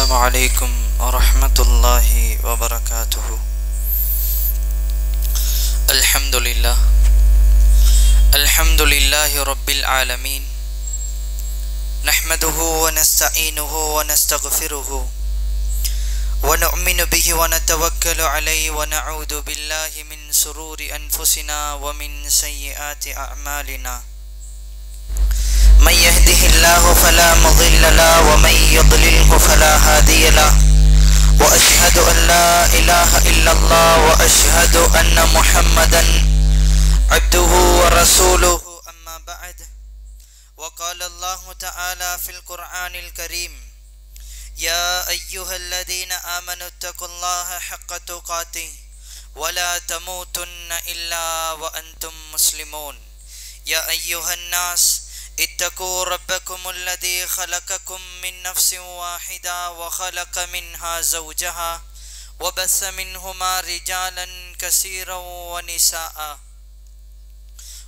السلام عليكم ورحمة الله وبركاته. الحمد لله رب العالمين، نحمده ونستعينه ونستغفره ونؤمن به ونتوكل عليه ونعوذ بالله من شرور أنفسنا ومن سيئات أعمالنا. من يهده الله فلا مضل له ومن يضلله فلا هادي له، وأشهد أن لا إله إلا الله وأشهد أن محمدا عبده ورسوله. أما بعد، وقال الله تعالى في القرآن الكريم: يا أيها الذين آمنوا اتقوا الله حق تقاته ولا تموتن إلا وأنتم مسلمون. يا أيها الناس اتقوا ربكم الذي خلقكم من نفس واحدة وخلق منها زوجها وبث منهما رجالا كثيرا ونساء،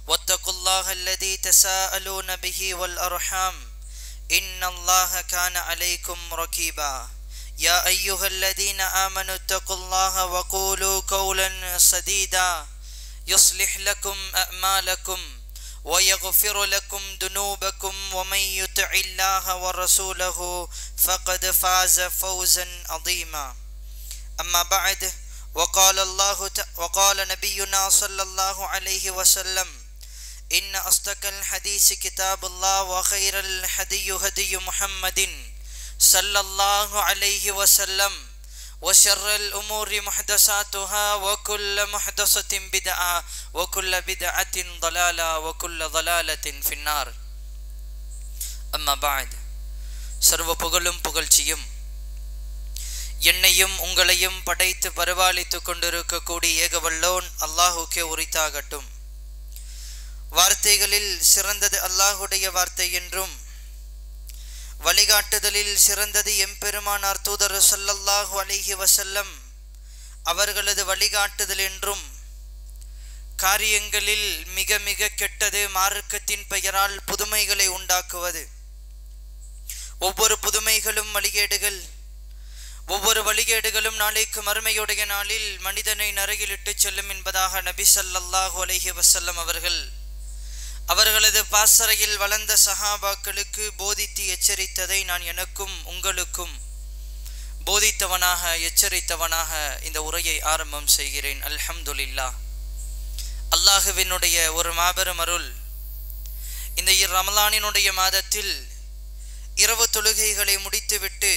واتقوا الله الذي تساءلون به والأرحام إن الله كان عليكم رقيبا. يا أيها الذين آمنوا اتقوا الله وقولوا قولا سديدا يصلح لكم أعمالكم ويغفر لكم ذنوبكم، ومن يطع الله ورسوله فقد فاز فوزا عظيما. أما بعد، وقال نبينا صلى الله عليه وسلم: إن أصدق الحديث كتاب الله، وخير الهدي هدي محمد صلى الله عليه وسلم، وشر الأمور محدثاتها، وكل محدثة بدعة، وكل بدعة ضلالة، وكل ضلالة في النار. أما بعد، சர்வ புகழும் புகழ்ச்சியும் என்னையும் உங்களையும் படைத்து பரிபாலித்து கொண்டிருக்கக்கூடிய ஏகவல்லோன் அல்லாஹுக்கே உரித்தாகட்டும். வார்த்தைகளில் சிறந்தது அல்லாஹுடைய வார்த்தை என்றும், வழிகாட்டுதலில் சிறந்தது எம்பெருமானார் தூதர் ஸல்லல்லாஹு அலைஹி வஸல்லம் அவர்களது வழிகாட்டுதல் என்றும், காரியங்களில் மிக மிக கெட்டது மார்க்கத்தின் பெயரால் புதுமைகளை உண்டாக்குவது. ஒவ்வொரு புதுமைகளும் வழிகேடுகள், ஒவ்வொரு வழிகேடுகளும் நாளைக்கு மறுமையுடைய நாளில் மனிதனை நரகில் இட்டு செல்லும் என்பதாக நபி ஸல்லல்லாஹு அலைஹி வஸல்லம் அவர்களது பாசறையில் வளர்ந்த சஹாபாக்களுக்கு போதித்து எச்சரித்ததை நான் எனக்கும் உங்களுக்கும் போதித்தவனாக எச்சரித்தவனாக இந்த உரையை ஆரம்பம் செய்கிறேன். அல்ஹம்துலில்லாஹ். அல்லாஹுவினுடைய ஒரு மாபெரும் அருள், இந்த ரமலானினுடைய மாதத்தில் இரவு தொழுகைகளை முடித்துவிட்டு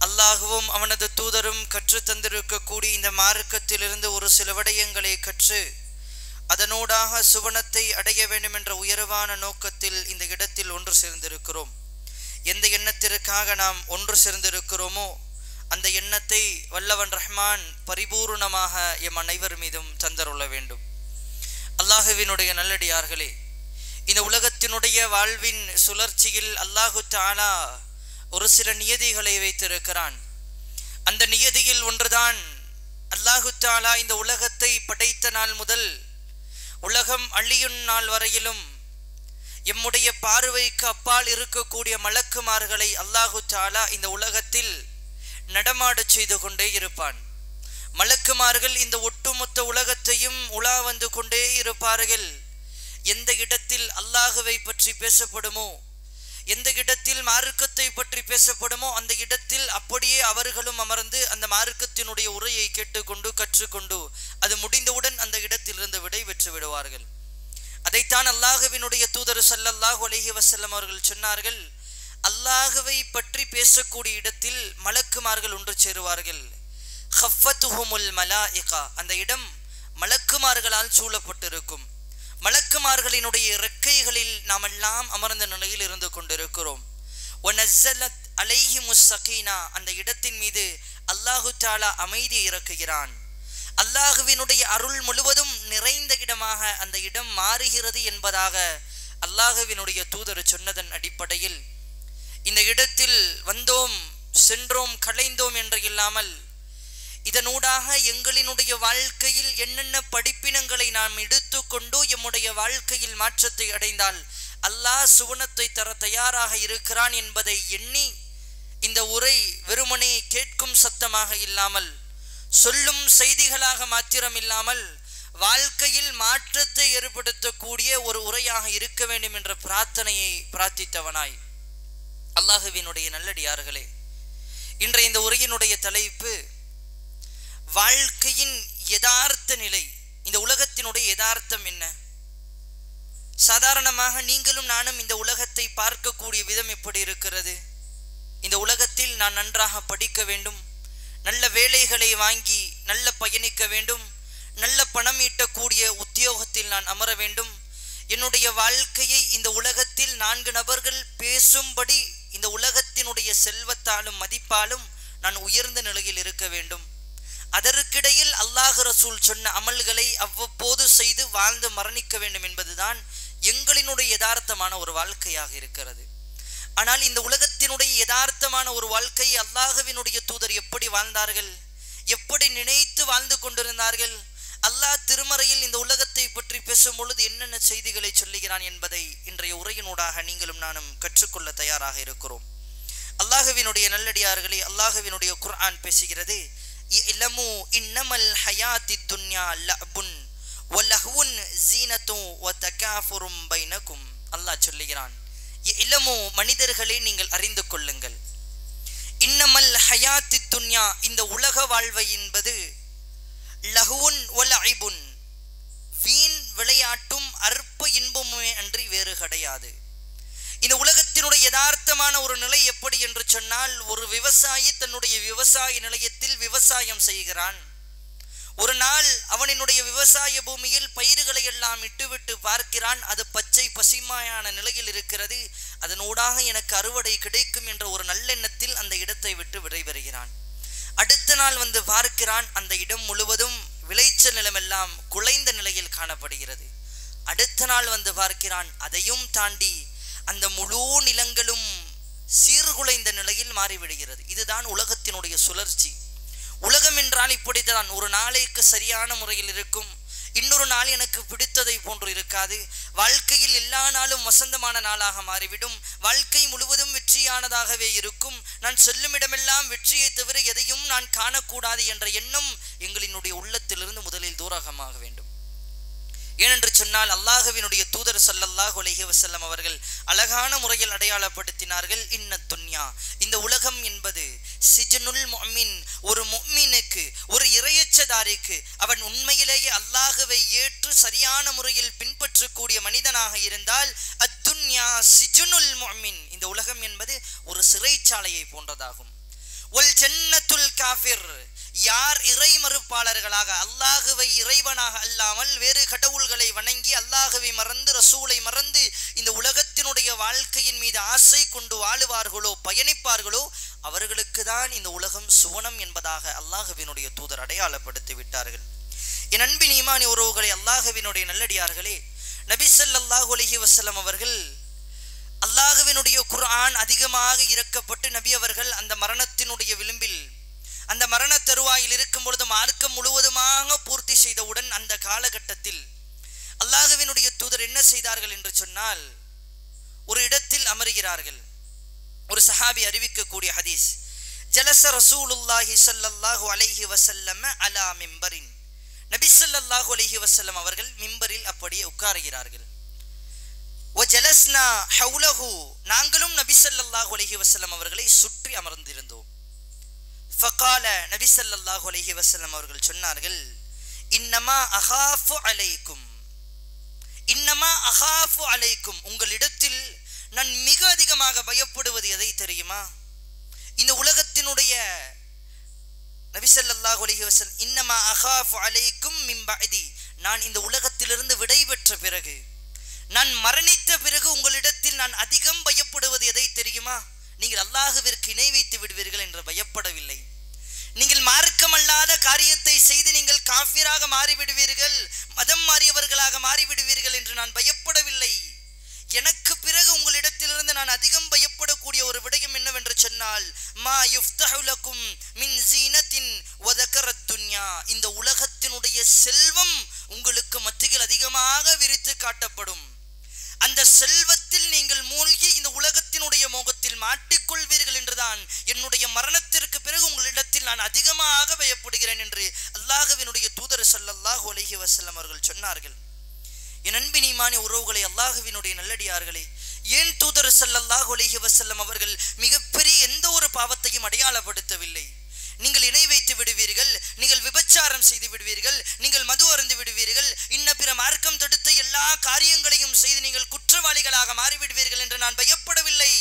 அல்லாஹுவும் அவனது தூதரும் கற்று தந்திருக்கக்கூடிய இந்த மார்க்கத்திலிருந்து ஒரு சில விடயங்களை கற்று அதனூடாக சுவனத்தை அடைய வேண்டும் என்ற உயர்வான நோக்கத்தில் இந்த இடத்தில் ஒன்று சேர்ந்திருக்கிறோம். எந்த எண்ணத்திற்காக நாம் ஒன்று சேர்ந்திருக்கிறோமோ அந்த எண்ணத்தை வல்லவன் ரஹ்மான் பரிபூர்ணமாக எம் அனைவர் மீதும் தந்தருள வேண்டும். அல்லாஹுவினுடைய நல்லடியார்களே, இந்த உலகத்தினுடைய வாழ்வின் சுழற்சியில் அல்லாஹு தஆலா ஒரு சில நியதிகளை வைத்திருக்கிறான். அந்த நியதியில் ஒன்றுதான், அல்லாஹு தஆலா இந்த உலகத்தை படைத்த நாள் முதல் உலகம் அழியும் நாள் வரையிலும் எம்முடைய பார்வைக்கு அப்பால் இருக்கக்கூடிய மலக்குமார்களை அல்லாஹு தஆலா இந்த உலகத்தில் நடமாட செய்து கொண்டே இருப்பான். மலக்குமார்கள் இந்த ஒட்டுமொத்த உலகத்தையும் உலா வந்து கொண்டே இருப்பார்கள். எந்த இடத்தில் அல்லாஹுவை பற்றி பேசப்படுமோ, எந்த இடத்தில் மார்க்கத்தை பற்றி பேசப்படுமோ அந்த இடத்தில் அப்படியே அவர்களும் அமர்ந்து அந்த மார்க்கத்தினுடைய உரையை கேட்டுக்கொண்டு கற்றுக்கொண்டு அது முடிந்தவுடன் அந்த இடத்திலிருந்து விடை பெற்று விடுவார்கள். அதைத்தான் அல்லாஹுவினுடைய தூதர் ஸல்லல்லாஹு அலைஹி வஸல்லம் அவர்கள் சொன்னார்கள், அல்லாஹுவை பற்றி பேசக்கூடிய இடத்தில் மலக்குமார்கள் ஒன்று சேருவார்கள். ஹஃபத்துஹுமுல் மலாயிகா, அந்த இடம் மலக்குமார்களால் சூழப்பட்டிருக்கும். மலக்குமார்களினுடைய இறக்கைகளில் நாம் எல்லாம் அமர்ந்த நிலையில் இருந்து கொண்டிருக்கிறோம். வனஸலத் அலைஹிமுஸ் ஸகீனா, அந்த இடத்தின் மீது அல்லாஹு தஆலா அமைதி இறக்குகிறான். அல்லாஹுவினுடைய அருள் முழுவதும் நிறைந்த இடமாக அந்த இடம் மாறுகிறது என்பதாக அல்லாஹுவினுடைய தூதர் சொன்னதன் அடிப்படையில் இந்த இடத்தில் வந்தோம், சென்றோம், கலைந்தோம் என்று இல்லாமல் இதனூடாக எங்களினுடைய வாழ்க்கையில் என்னென்ன படிப்பினங்களை நாம் எடுத்துக்கொண்டு எம்முடைய வாழ்க்கையில் மாற்றத்தை அடைந்தால் அல்லாஹ் சுவனத்தை தர தயாராக இருக்கிறான் என்பதை எண்ணி இந்த உரை வெறுமனே கேட்கும் சத்தமாக இல்லாமல், சொல்லும் செய்திகளாக மாத்திரம் இல்லாமல், வாழ்க்கையில் மாற்றத்தை ஏற்படுத்தக்கூடிய ஒரு உரையாக இருக்க வேண்டும் என்ற பிரார்த்தனையை பிரார்த்தித்தவனாய், அல்லாஹுவினுடைய நல்லடியார்களே, இன்றைய இந்த உரையினுடைய தலைப்பு வாழ்க்கையின் யதார்த்த நிலை. இந்த உலகத்தினுடைய யதார்த்தம் என்ன? சாதாரணமாக நீங்களும் நானும் இந்த உலகத்தை பார்க்கக்கூடிய விதம் எப்படி இருக்கிறது? இந்த உலகத்தில் நான் நன்றாக படிக்க வேண்டும், நல்ல வேலைகளை வாங்கி நல்ல பயணிக்க வேண்டும், நல்ல பணம் ஈட்டக்கூடிய உத்தியோகத்தில் நான் அமர வேண்டும், என்னுடைய வாழ்க்கையை இந்த உலகத்தில் 4 நபர்கள் பேசும்படி இந்த உலகத்தினுடைய செல்வத்தாலும் மதிப்பாலும் நான் உயர்ந்த நிலையில் இருக்க வேண்டும். அதற்கிடையில் அல்லாஹ் ரசூல் சொன்ன அமல்களை அவ்வப்போது செய்து வாழ்ந்து மரணிக்க வேண்டும் என்பதுதான் எங்களினுடைய யதார்த்தமான ஒரு வாழ்க்கையாக இருக்கிறது. ஆனால் இந்த உலகத்தினுடைய யதார்த்தமான ஒரு வாழ்க்கையை அல்லாஹ்வினுடைய தூதர் எப்படி வாழ்ந்தார்கள், எப்படி நினைத்து வாழ்ந்து கொண்டிருந்தார்கள்? அல்லாஹ் திருமறையில் இந்த உலகத்தை பற்றி பேசும் பொழுது என்னென்ன செய்திகளை சொல்லுகிறான் என்பதை இன்றைய உரையினூடாக நீங்களும் நானும் கற்றுக்கொள்ள தயாராக இருக்கிறோம். அல்லாஹ்வினுடைய நல்லடியார்களே, அல்லாஹ்வினுடைய குர்ஆன் பேசுகிறது, இலமு இன்னமல் ஹயாத்தி துன்யா லஅபுன் வலஹுன் ஸீனத்துன் வதகாஃபுரும் பைனகும். அல்லாஹ் சொல்லுகிறான், இலமு மனிதர்களே நீங்கள் அறிந்து கொள்ளுங்கள், இன்னமல் ஹயாத்தி துன்யா இந்த உலக வாழ்வை என்பது லஹுன் வலஇபுன் வீண் விளையாட்டும் அற்ப இன்பமுமே அன்றி வேறு கிடையாது. இந்த உலகத்தினுடைய யதார்த்தமான ஒரு நிலை எப்படி என்று சொன்னால், ஒரு விவசாயி தன்னுடைய விவசாய நிலையத்தில் விவசாயம் செய்கிறான். ஒரு நாள் அவனினுடைய விவசாய பூமியில் பயிர்களை எல்லாம் இட்டுவிட்டு பார்க்கிறான், அது பச்சை பசுமையான நிலையில் இருக்கிறது, அதனூடாக எனக்கு அறுவடை கிடைக்கும் என்ற ஒரு நல்லெண்ணத்தில் அந்த இடத்தை விட்டு விடைபெறுகிறான். அடுத்த நாள் வந்து பார்க்கிறான், அந்த இடம் முழுவதும் விளைச்சல் நிலமெல்லாம் குலைந்த நிலையில் காணப்படுகிறது. அடுத்த நாள் வந்து பார்க்கிறான், அதையும் தாண்டி அந்த முழு நிலங்களும் சீர்குலைந்த நிலையில் மாறிவிடுகிறது. இதுதான் உலகத்தினுடைய சுழற்சி. உலகம் என்றால் இப்படித்தான், ஒரு நாளைக்கு சரியான முறையில் இருக்கும், இன்னொரு நாள் எனக்கு பிடித்ததை போன்று இருக்காது. வாழ்க்கையில் எல்லா நாளும் வசந்தமான நாளாக மாறிவிடும், வாழ்க்கை முழுவதும் வெற்றியானதாகவே இருக்கும். நான் சொல்லும் இடமெல்லாம் வெற்றியை தவிர எதையும் நான் காணக்கூடாது என்ற எண்ணம் எங்களினுடைய உள்ளத்திலிருந்து முதலில் தூரகமாக வேண்டும். ஏனென்று சொன்னால், அல்லாஹ்வினுடைய தூதர் ஸல்லல்லாஹு அலைஹி வஸல்லம் அவர்கள் அழகான முறையில் அடையாளப்படுத்தினார்கள், இன்ன துன்யா இந்த உலகம் என்பது சிஜ்னுல் முஃமின், ஒரு முஃமினுக்கு, ஒரு இறையச்சதாரிக்கு, அவன் உண்மையிலேயே அல்லாஹ்வை ஏற்று சரியான முறையில் பின்பற்றக்கூடிய மனிதனாக இருந்தால், அத்துன்யா சிஜ்னுல் முஃமின் இந்த உலகம் என்பது ஒரு சிறைச்சாலையை போன்றதாகும். வல் ஜன்னத்துல் காஃபிர் யார் இறை மறுப்பாளர்களாக அல்லாஹுவை இறைவனாக அல்லாமல் வேறு கடவுள்களை வணங்கி அல்லாஹுவை மறந்து ரசூலை மறந்து இந்த உலகத்தினுடைய வாழ்க்கையின் மீது ஆசை கொண்டு வாழுவார்களோ பயணிப்பார்களோ அவர்களுக்கு தான் இந்த உலகம் சுவனம் என்பதாக அல்லாஹுவினுடைய தூதர் அடையாளப்படுத்தி விட்டார்கள். என் அன்பின் ஈமானி உறவுகளை, அல்லாஹுவினுடைய நல்லடியார்களே, நபி ஸல்லல்லாஹு அலைஹி வஸல்லம் அவர்கள் அல்லாஹுவினுடைய குர்ஆன் அதிகமாக இறக்கப்பட்டு நபி அவர்கள் அந்த மரணத்தினுடைய விளிம்பில், அந்த மரண தருவாயில் இருக்கும் பொழுது மார்க்கம் முழுவதுமாக பூர்த்தி செய்தவுடன் அந்த காலகட்டத்தில் அல்லாஹ்வினுடைய தூதர் என்ன செய்தார்கள் என்று சொன்னால், ஒரு இடத்தில் அமர்கிறார்கள். ஒரு சஹாபி அறிவிக்கக்கூடிய ஹதீஸ், ஜலஸ ரசூலுல்லாஹி ஸல்லல்லாஹு அலைஹி வஸல்லம் அலா மிம்பரின், நபி ஸல்லல்லாஹு அலைஹி வஸல்லம் அவர்கள் மிம்பரில் அப்படியே உட்காருகிறார்கள். வஜலஸ்னா ஹவுலஹு நாங்களும் நபி ஸல்லல்லாஹு அலைஹி வஸல்லம் அவர்களை சுற்றி அமர்ந்திருந்தோம். ஃபகால நபி ஸல்லல்லாஹு அலைஹி வஸல்லம் அவர்கள் சொன்னார்கள், இன்னமா அகாஃபு அலைக்கும், இன்னமா அகாஃபு அலைக்கும் உங்களிடத்தில் நான் மிக அதிகமாக பயப்படுவது எதை தெரியுமா? இந்த உலகத்தினுடைய நபி ஸல்லல்லாஹு அலைஹி வஸல்லம், இன்னமா அகாஃபு அலைக்கும் மின் பஅதி, நான் இந்த உலகத்திலிருந்து விடை பெற்ற பிறகு, நான் மரணித்த பிறகு உங்களிடத்தில் நான் அதிகம் பயப்படுவது எதை தெரியுமா? நீங்கள் அல்லாஹ்விற்கு இணை வைத்து விடுவீர்கள் என்று பயப்படவில்லை. நீங்கள் மார்க்கமல்லாத காரியத்தை செய்து நீங்கள் காஃபிராக மாறிவிடுவீர்கள், மதம் மாறியவர்களாக மாறிவிடுவீர்கள் என்று நான் பயப்படவில்லை. எனக்கு பிறகு உங்களிடத்திலிருந்து நான் அதிகம் பயப்படக்கூடிய ஒரு விடயம் என்னவென்று சொன்னால், மா யுஃப்தஹு லகும் மின் ஸீனத்தின் வ ذكرத் துன்யா, இந்த உலகத்தினுடைய செல்வம் உங்களுக்கு மத்தியில் அதிகமாக விரித்து காட்டப்படும். அந்த செல்வத்தில் நீங்கள் மூழ்கி இந்த உலகத்தினுடைய மோகத்தில் மாட்டிக்கொள்வீர்கள் என்றுதான் என்னுடைய மரணத்திற்கு பிறகு உங்களிடத்தில் நான் அதிகமாக பயப்படுகிறேன் என்று அல்லாஹ்வினுடைய தூதர் ஸல்லல்லாஹு அலைஹி வஸல்லம் அவர்கள் சொன்னார்கள். என் அன்பின் ஈமானிய உறவுகளை, அல்லாஹ்வினுடைய நல்லடியார்களே, ஏன் தூதர் ஸல்லல்லாஹு அலைஹி வஸல்லம் அவர்கள் மிகப்பெரிய எந்த ஒரு பாவத்தையும் அடையாளப்படுத்தவில்லை? நீங்கள் இணை வைத்து விடுவீர்கள், நீங்கள் விபச்சாரம் செய்து விடுவீர்கள், நீங்கள் மது அருந்து விடுவீர்கள், இன்ன பிற மார்க்கம் தடுத்த எல்லா காரியங்களையும் செய்து நீங்கள் குற்றவாளிகளாக மாறிவிடுவீர்கள் என்று நான் பயப்படவில்லை.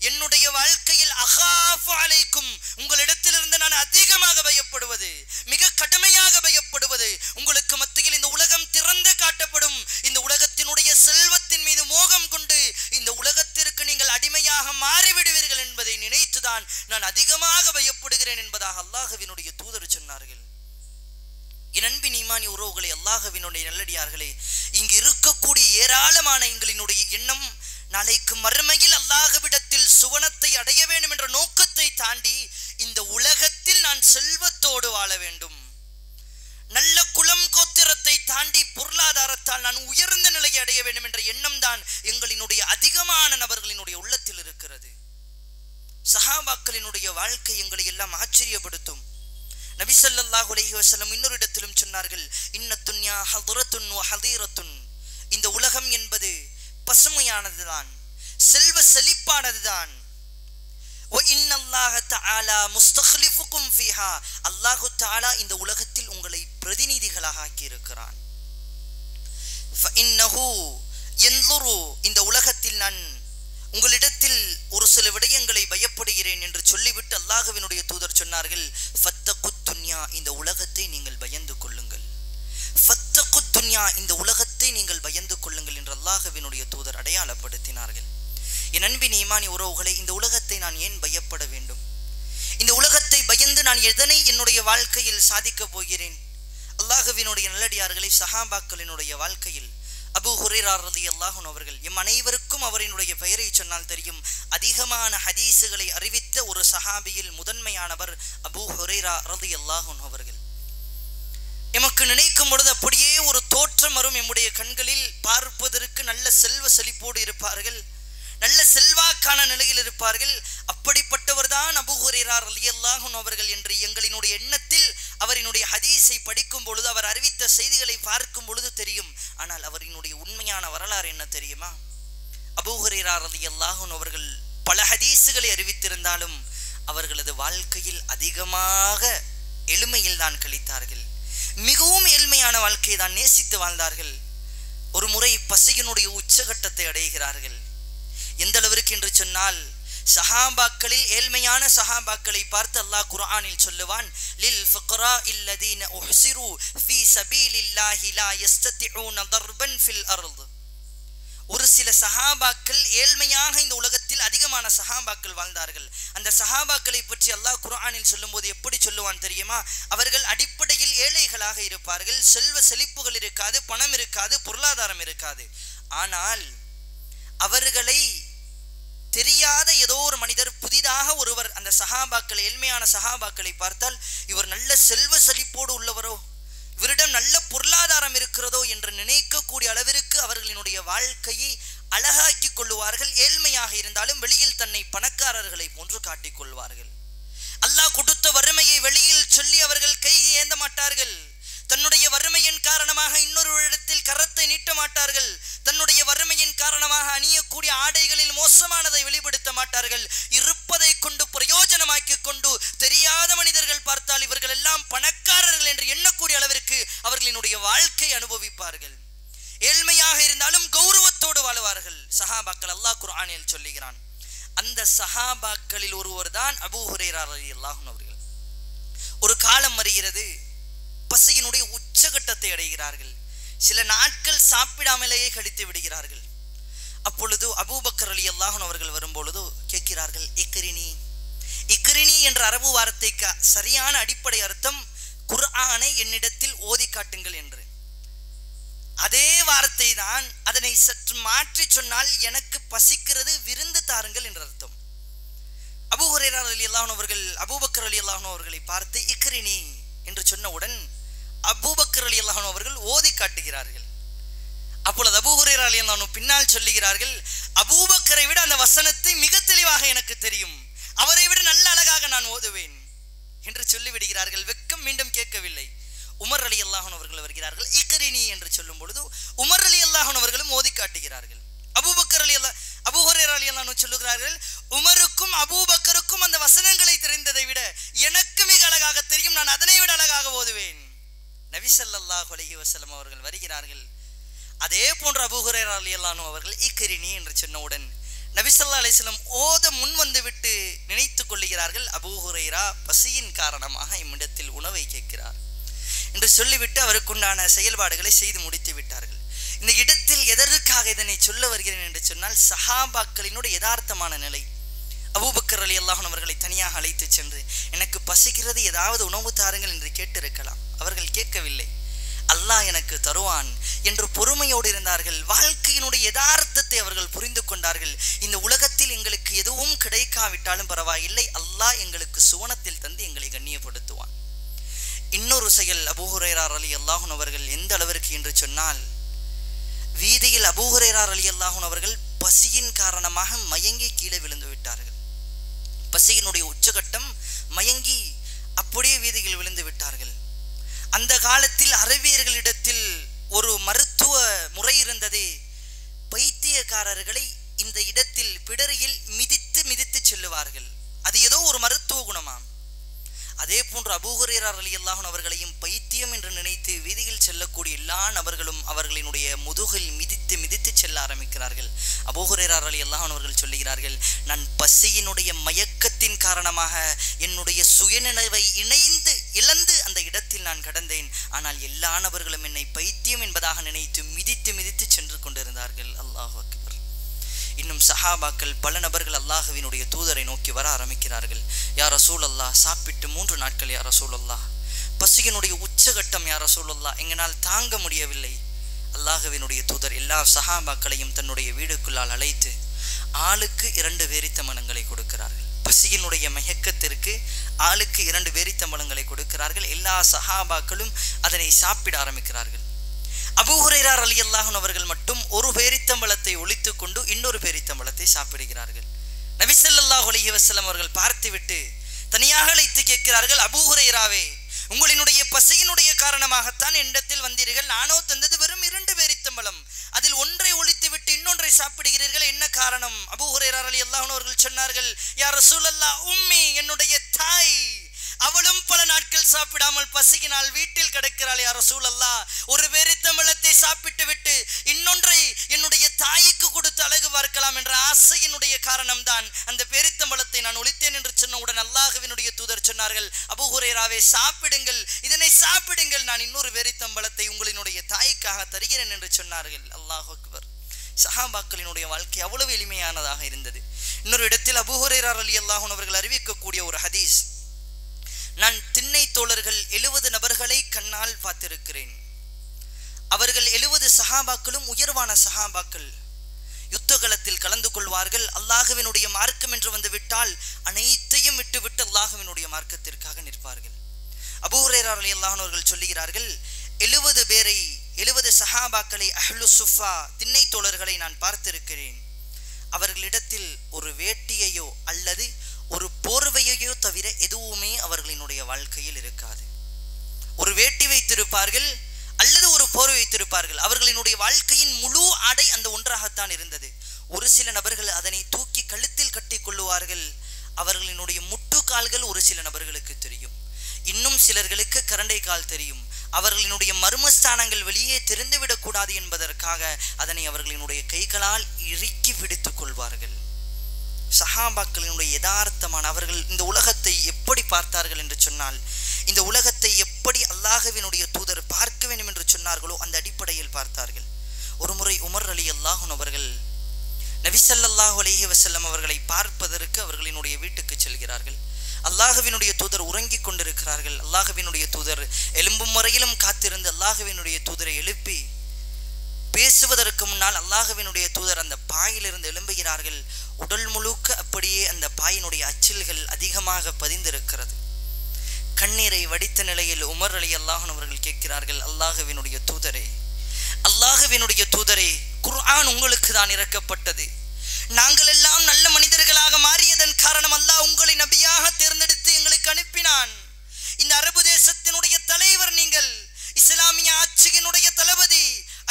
என்னுடைய வாழ்க்கையில் அகாஃபு அலைக்கும், உங்களிடத்திலிருந்து நான் அதிகமாக பயப்படுவது, மிக கடுமையாக பயப்படுவது, உங்களுக்கு மத்தியில் இந்த உலகம் திறந்து காட்டப்படும், இந்த உலகத்தினுடைய செல்வத்தின் மீது மோகம் கொண்டு இந்த உலகத்திற்கு நீங்கள் அடிமையாக மாறிவிடுவீர்கள் என்பதை நினைத்துதான் நான் அதிகமாக பயப்படுகிறேன் என்பதாக அல்லாஹ்வினுடைய தூதர் சொன்னார்கள். என் அன்பின் ஈமானிய உறவுகளை, அல்லாஹ்வினுடைய நல்லடியார்களே, இங்கு இருக்கக்கூடிய ஏராளமான எங்களினுடைய எண்ணம் நாளைக்கு மறுமையில் அல்லாஹ்விடத்தில் சுவனத்தை அடைய வேண்டும் என்ற நோக்கத்தை தாண்டி இந்த உலகத்தில் நான் செல்வத்தோடு வாழ வேண்டும், நல்ல குலம் கோத்திரத்தை தாண்டி பொருளாதாரத்தால் நான் உயர்ந்த நிலையை அடைய வேண்டும் என்ற எண்ணம் தான் எங்களினுடைய அதிகமான நபர்களினுடைய உள்ளத்தில் இருக்கிறது. சஹாபாக்களினுடைய வாழ்க்கை எங்களை எல்லாம் ஆச்சரியப்படுத்தும். நபி ஸல்லல்லாஹு அலைஹி வஸல்லம் இன்னொரு இடத்திலும் சொன்னார்கள், இன்ன துன்யா ஹதுரத்துன் வ ஹதீரத்துன், இந்த உலகம் என்பது பசுமையானதுதான், செல்வ செழிப்பானதுதான். வ இன்னல்லாஹ தஆலா முஸ்தக்லிஃபுக்கும் ஃபீஹா, அல்லாஹ் தஆலா இந்த உலகத்தில் உங்களை பிரதிநிதிகளாக ஆக்கி இருக்கிறான். ஃபஇன்னஹு யன்துரு, இந்த உலகத்தில் நான் உங்களிடத்தில் ஒரு சில விடயங்களை பயப்படுகிறேன் என்று சொல்லிவிட்டு அல்லாஹ்வினுடைய தூதர் சொன்னார்கள், ஃபத்தகுத் துன்யா, இந்த உலகத்தை நீங்கள் பயந்து கொள்ளுங்கள். ஃபத்தகுத் துன்யா, இந்த உலகத்தை நீங்கள் பயந்து கொள்ளுங்கள் என்று அல்லாஹ்வினுடைய தூதர் அடையாளப்படுத்தினார்கள். என் அன்பின் ஈமானிய உறவுகளை, இந்த உலகத்தை நான் ஏன் பயப்பட வேண்டும்? இந்த உலகத்தை பயந்து நான் எதனை என்னுடைய வாழ்க்கையில் சாதிக்கப் போகிறேன்? அல்லாஹ்வினுடைய நல்லடியார்களை, சஹாபாக்களினுடைய வாழ்க்கையில் அபூ ஹுரைரா ரலியல்லாஹு அன்ஹு அவர்கள், எம் அனைவருக்கும் அவரினுடைய பெயரை சொன்னால் தெரியும், அதிகமான ஹதீஸுகளை அறிவித்த ஒரு சஹாபியில் முதன்மையானவர் அபூ ஹுரைரா ரலியல்லாஹு அன்ஹு அவர்கள். எமக்கு நினைக்கும் பொழுது அப்படியே ஒரு தோற்றம் வரும். எம்முடைய கண்களில் பார்ப்பதற்கு நல்ல செல்வ செழிப்போடு இருப்பார்கள், நல்ல செல்வாக்கான நிலையில் இருப்பார்கள். அப்படிப்பட்டவர் தான் அபூ ஹுரைரா ரலியல்லாஹு அன்ஹு அவர்கள் என்று எங்களினுடைய எண்ணத்தில் அவரினுடைய ஹதீஸை படிக்கும் பொழுது, அவர் அறிவித்த செய்திகளை பார்க்கும் பொழுது தெரியும். ஆனால் அவரினுடைய உண்மையான வரலாறு என்ன தெரியுமா? அபூ ஹுரைரா ரலியல்லாஹு அன்ஹு அவர்கள் பல ஹதீஸுகளை அறிவித்திருந்தாலும் அவர்களது வாழ்க்கையில் அதிகமாக எளிமையில் தான் கழித்தார்கள். மிகவும் எளிமையான வாழ்க்கையை தான் நேசித்து வாழ்ந்தார்கள். ஒரு முறை பசியினுடைய உச்சகட்டத்தை அடைகிறார்கள். எந்த அளவிற்கு என்று சொன்னால், சஹாபாக்களில் ஏழ்மையான சஹாபாக்களை பார்த்து அல்லாஹ் குர்ஆனில் சொல்லுவான், லில் ஃபக்ரா இல்லதீன உஹ்சிரு ஃபீ சபீலில்லாஹி லா யஸ்ததிஊன தர்பன் ஃபில் அர்த். ஒரு சில சஹாபாக்கள் ஏழ்மையாக இந்த உலகத்தில் அதிகமான சஹாபாக்கள் வாழ்ந்தார்கள். அந்த சஹாபாக்களை பற்றி அல்லாஹ் குர்ஆனில் சொல்லும்போது எப்படி சொல்லுவான் தெரியுமா? அவர்கள் அடிப்படையில் ஏழைகளாக இருப்பார்கள், செல்வ செழிப்புகள் இருக்காது, பணம் இருக்காது, பொருளாதாரம் இருக்காது. ஆனால் அவர்களை தெரியாத ஏதோ ஒரு மனிதர், புதிதாக ஒருவர் அந்த சஹாபாக்கள், ஏழ்மையான சஹாபாக்களை பார்த்தால், இவர் நல்ல செல்வ செழிப்போடு உள்ளவரோ, இவரிடம் நல்ல பொருளாதாரம் இருக்கிறதோ என்று நினைக்கக்கூடிய அளவிற்கு அவர்களினுடைய வாழ்க்கையை அழகாக்கி கொள்ளுவார்கள். ஏழ்மையாக இருந்தாலும் வெளியில் தன்னை பணக்காரர்களை போன்று காட்டிக் கொள்வார்கள். அல்லாஹ் கொடுத்த வறுமையை வெளியில் சொல்லி அவர்கள் கை ஏந்த மாட்டார்கள். தன்னுடைய வறுமையின் காரணமாக இன்னொரு இடத்தில் கரத்தை நீட்ட மாட்டார்கள். தன்னுடைய வறுமையின் காரணமாக அணியக்கூடிய ஆடைகளில் மோசமானதை வெளிப்படுத்த மாட்டார்கள். இருப்பதை கொண்டு பிரயோஜனமாக்கி கொண்டு தெரியாத மனிதர்கள் பார்த்தால் இவர்கள் எல்லாம் பணக்காரர்கள் என்று எண்ணக்கூடிய அளவிற்கு அவர்களினுடைய வாழ்க்கை அனுபவிப்பார்கள். ஏழ்மையாக இருந்தாலும் கௌரவத்தோடு வாழ்வார்கள் சஹாபாக்கள். அல்லாஹ் குர்ஆனில் சொல்லுகிறான். அந்த சஹாபாக்களில் ஒருவர் தான் அபூ ஹுரைரா ரலியல்லாஹு அன்ஹு அவர்கள். ஒரு காலம் வருகிறது, பசியினுடைய உச்சகட்டத்தை அடைகிறார்கள். சில நாட்கள் சாப்பிடாமலேயே கழித்து விடுகிறார்கள். அப்பொழுது அபூபக்கர் ரலியல்லாஹு அன்ஹு அவர்கள் வரும்பொழுது கேட்கிறார்கள், இக்ரினி. இக்ரினி என்ற அரபு வார்த்தைக்கு சரியான அடிப்படை அர்த்தம் குர்ஆனை என்னிடத்தில் ஓதி காட்டுங்கள் என்று. அதே வார்த்தை தான், அதனை சற்று மாற்றி சொன்னால் எனக்கு பசிக்கிறது, விருந்து தாருங்கள் என்ற அர்த்தம். அபூ ஹுரைரா ரலியல்லாஹு அன்ஹு அவர்கள் அபூபக்கர் ரலியல்லாஹு அன்ஹு அவர்களை பார்த்து இக்ரினி என்று சொன்னவுடன் அபூபக்கர் ரலியல்லாஹு அன்ஹு அவர்கள் ஓதி காட்டுகிறார்கள். அப்பொழுது அபூ ஹுரைரா ரலியல்லாஹு அன்ஹு பின்னால் சொல்லுகிறார்கள், அபூபக்கரை விட அந்த வசனத்தை மிக தெளிவாக எனக்கு தெரியும், அவரை விட நல்ல அழகாக நான் ஓதுவேன் என்று சொல்லிவிடுகிறார்கள். வெட்கம் மீண்டும் கேட்கவில்லை. உமர் ரலியல்லாஹு அன்ஹு அவர்கள் வருகிறார்கள். இக்ரினி என்று சொல்லும் பொழுது உமர் ரலியல்லாஹு அன்ஹு அவர்களும் ஓதி காட்டுகிறார்கள். அபூ ஹுரைரா ரலியல்லாஹு அன்ஹு சொல்லுகிறார்கள், உமருக்கும் அபூபக்கருக்கும் அந்த வசனங்களை தெரிந்ததை விட எனக்கு மிக அழகாக தெரியும், நான் அதனை விட அழகாக ஓதுவேன். நபி ஸல்லல்லாஹு அலைஹி வஸல்லம் அவர்கள் வருகிறார்கள். அதே போன்று அபூ ஹுரைரா ரலியல்லாஹு அன்ஹு அவர்கள் இக்ரினி என்று சொன்னவுடன் நபி ஸல்லல்லாஹு அலைஹி வஸல்லம் ஓத முன் வந்து விட்டு நினைத்துக் கொள்ளுகிறார்கள், அபூ ஹுரைரா பசியின் காரணமாக இம்மிடத்தில் உணவை கேட்கிறார் என்று சொல்லிவிட்டு அவருக்குண்டான செயல்பாடுகளை செய்து முடித்து விட்டார்கள். இந்த இடத்தில் எதற்காக இதனை சொல்ல வருகிறேன் என்று சொன்னால், சஹாபாக்களினுடைய யதார்த்தமான நிலை. அபூபக்கர் ரலியல்லாஹு அன்ஹு அவர்களை தனியாக அழைத்து சென்று எனக்கு பசிக்கிறது, ஏதாவது உணவு தாருங்கள் என்று கேட்டிருக்கலாம். அவர்கள் கேட்கவில்லை. அல்லாஹ் எனக்கு தருவான் என்று பொறுமையோடு இருந்தார்கள். வாழ்க்கையினுடைய யதார்த்தத்தை அவர்கள் புரிந்து கொண்டார்கள். இந்த உலகத்தில் எங்களுக்கு எதுவும் கிடைக்காவிட்டாலும் பரவாயில்லை, அல்லாஹ் எங்களுக்கு சுவனத்தில் தந்து எங்களை கண்ணியப்படுத்துவான். இன்னொரு செயல், அபூ ஹுரைரா ரலியல்லாஹு அன்ஹு அவர்கள் எந்த அளவிற்கு என்று சொன்னால், வீதியில் அபூ ஹுரைரா ரலியல்லாஹு அன்ஹு அவர்கள் பசியின் காரணமாக மயங்கி கீழே விழுந்து விட்டார்கள். பசியினுடைய உச்சகட்டம், மயங்கி அப்படியே வீதியில் விழுந்து விட்டார்கள். அந்த காலத்தில் அரபியர்களிடத்தில் ஒரு மருத்துவ முறை இருந்தது. பைத்தியக்காரர்களை இந்த இடத்தில் பிடரியில் மிதித்து மிதித்து செல்லுவார்கள். அது ஏதோ ஒரு மருத்துவ குணமாம். அதே போன்று அபூ ஹுரைரா ரலியல்லாஹு அன்ஹு அவர்களையும் பைத்தியம் என்று நினைத்து வீதியில் செல்லக்கூடிய எல்லா நபர்களும் அவர்களினுடைய முதுகில் மிதித்து மிதித்து செல்ல ஆரம்பிக்கிறார்கள். அபூ ஹுரைரா ரலியல்லாஹு அன்ஹு அவர்கள் சொல்லுகிறார்கள், நான் பசியினுடைய மயக்கத்தின் காரணமாக என்னுடைய சுயநினைவை இழந்து அந்த இடத்தில் நான் கடந்தேன். ஆனால் எல்லா நபர்களும் என்னை பைத்தியம் என்பதாக நினைத்து மிதித்து மிதித்து சென்று கொண்டிருந்தார்கள். அல்லாஹு அக்பர். இன்னும் சஹாபாக்கள் பல நபர்கள் அல்லாஹ்வினுடைய தூதரை நோக்கி வர ஆரம்பிக்கிறார்கள். யா ரசூலல்லாஹ், சாப்பிட்டு 3 நாட்கள் யா ரசூலல்லாஹ், பசியினுடைய உச்சகட்டம் யா ரசூலல்லாஹ், எங்களால் தாங்க முடியவில்லை. அல்லாஹ்வினுடைய தூதர் எல்லா சஹாபாக்களையும் தன்னுடைய வீடுக்குள்ளால் அழைத்து ஆளுக்கு 2 வேரித்தம்பழங்களை கொடுக்கிறார்கள். பசியினுடைய மயக்கத்திற்கு ஆளுக்கு 2 வேரித்தம்பழங்களை கொடுக்கிறார்கள். எல்லா சஹாபாக்களும் அதனை சாப்பிட ஆரம்பிக்கிறார்கள். அபூ ஹுரைரா ரலியல்லாஹு அன்ஹு அவர்கள் மட்டும் ஒரு பேரித்தம்பழத்தை ஒளித்துக் கொண்டு இன்னொரு பேரித்தம்பழத்தை சாப்பிடுகிறார்கள். நபி ஸல்லல்லாஹு அலைஹி வஸல்லம் அவர்கள் பார்த்துவிட்டு தனியாக அழைத்து கேட்கிறார்கள், அபூ ஹுரைராவே, உங்களினுடைய பசியினுடைய காரணமாகத்தான் என்னிடத்தில் வந்தீர்கள், நானோ தந்தது வெறும் 2 பேரித்தம்பழம், அதில் ஒன்றை ஒளித்து விட்டு இன்னொன்றை சாப்பிடுகிறீர்கள், என்ன காரணம்? அபூ ஹுரைரா ரலியல்லாஹு அன்ஹு அவர்கள் சொன்னார்கள், யா ரசூலல்லாஹ், உம்மி, என்னுடைய தாய், அவளும் பல நாட்கள் சாப்பிடாமல் பசியினால் வீட்டில் கிடக்கிறாள். யா ரசூலல்லாஹ், ஒரு பேரித்தம்பழத்தை சாப்பிட்டு விட்டு இன்னொன்றை என்னுடைய தாய்க்கு கொடுத்து அழகு பார்க்கலாம் என்ற ஆசையினுடைய காரணம்தான் அந்த பேரித்தம்பழத்தை நான் ஒளித்தேன் என்று சொன்னவுடன் அல்லாஹ்வினுடைய தூதர் சொன்னார்கள், அபூ ஹுரைராவே, சாப்பிடுங்கள், இதனை சாப்பிடுங்கள், நான் இன்னொரு பேரித்தம்பழத்தை உங்களினுடைய தாய்க்காக தருகிறேன் என்று சொன்னார்கள். அல்லாஹு அக்பர். சஹாபாக்களினுடைய வாழ்க்கை அவ்வளவு எளிமையானதாக இருந்தது. இன்னொரு இடத்தில் அபூ ஹுரைரா ரலியல்லாஹு அன்ஹு அவர்கள் அறிவிக்கக்கூடிய ஒரு ஹதீஸ், நான் திண்ணை தோழர்கள் 70 நபர்களை கண்ணால் பார்த்திருக்கிறேன். அவர்கள் 70 சஹாபாக்களும் உயர்வான சஹாபாக்கள். யுத்தகலத்தில் கலந்து கொள்வார்கள். அல்லாஹ்வினுடைய மார்க்கம் என்று வந்து விட்டால் அனைத்தையும் விட்டுவிட்டு அல்லாஹ்வினுடைய மார்க்கத்திற்காக நிற்பார்கள். அபூ ஹுரைரா ரலியல்லாஹு அன்ஹு அவர்கள் சொல்லுகிறார்கள், 70 பேரை, 70 சஹாபாக்களை, அஹ்லு சுஃபா, திண்ணை தோழர்களை நான் பார்த்திருக்கிறேன். அவர்களிடத்தில் ஒரு வேட்டியையோ அல்லது ஒரு போர்வையையோ தவிர எதுவுமே அவர்களினுடைய வாழ்க்கையில் இருக்காது. ஒரு வேட்டி வைத்திருப்பார்கள் அல்லது ஒரு போர்வை வைத்திருப்பார்கள். அவர்களினுடைய வாழ்க்கையின் முழு ஆடை அந்த ஒன்றாகத்தான் இருந்தது. ஒரு சில நபர்கள் அதனை தூக்கி கழுத்தில் கட்டி கொள்ளுவார்கள். அவர்களினுடைய முட்டுக்கால்கள் ஒரு சில நபர்களுக்கு தெரியும், இன்னும் சிலர்களுக்கு கரண்டை கால் தெரியும். அவர்களினுடைய மர்மஸ்தானங்கள் வெளியே தெரிந்துவிடக் கூடாது என்பதற்காக அதனை அவர்களினுடைய கைகளால் இறுக்கி பிடித்துக் கொள்வார்கள். சஹாபாக்களினுடைய யதார்த்தமான, அவர்கள் இந்த உலகத்தை எப்படி பார்த்தார்கள் என்று சொன்னால், இந்த உலகத்தை எப்படி அல்லாஹ்வினுடைய தூதர் பார்க்க வேண்டும் என்று சொன்னார்களோ அந்த அடிப்படையில் பார்த்தார்கள். ஒரு முறை உமர் ரலியல்லாஹு அன்ஹு அவர்கள் நபி ஸல்லல்லாஹு அலைஹி வஸல்லம் அவர்களை பார்ப்பதற்கு அவர்களினுடைய வீட்டுக்கு செல்கிறார்கள். அல்லாஹ்வினுடைய தூதர் உறங்கிக் கொண்டிருக்கிறார்கள். அல்லாஹ்வினுடைய தூதர் எழும்பும் வரையிலும் காத்திருந்து அல்லாஹ்வினுடைய தூதரை எழுப்பி பேசுவதற்கு முன்னால் அல்லாஹ்வினுடைய தூதர் அந்த பாயிலிருந்து எழும்புகிறார்கள். உடல் முழுக்க அப்படியே அந்த பாயினுடைய அச்சில்கள் அதிகமாக பதிந்திருக்கிறது. கண்ணீரை வடித்த நிலையில் உமர் ரலியல்லாஹு அன்ஹு அவர்கள் கேட்கிறார்கள், அல்லாஹ்வினுடைய தூதரே, அல்லாஹ்வினுடைய தூதரே, குர்ஆன் உங்களுக்கு தான் இறக்கப்பட்டது. நாங்கள் எல்லாம் நல்ல மனிதர்களாக மாறியதன் காரணம் அல்லாஹ் உங்களை நபியாக தேர்ந்தெடுத்து எங்களுக்கு அனுப்பினான். இந்த அரபு தேசத்தினுடைய தலைவர் நீங்கள், இஸ்லாமிய ஆட்சியினுடைய தளபதி,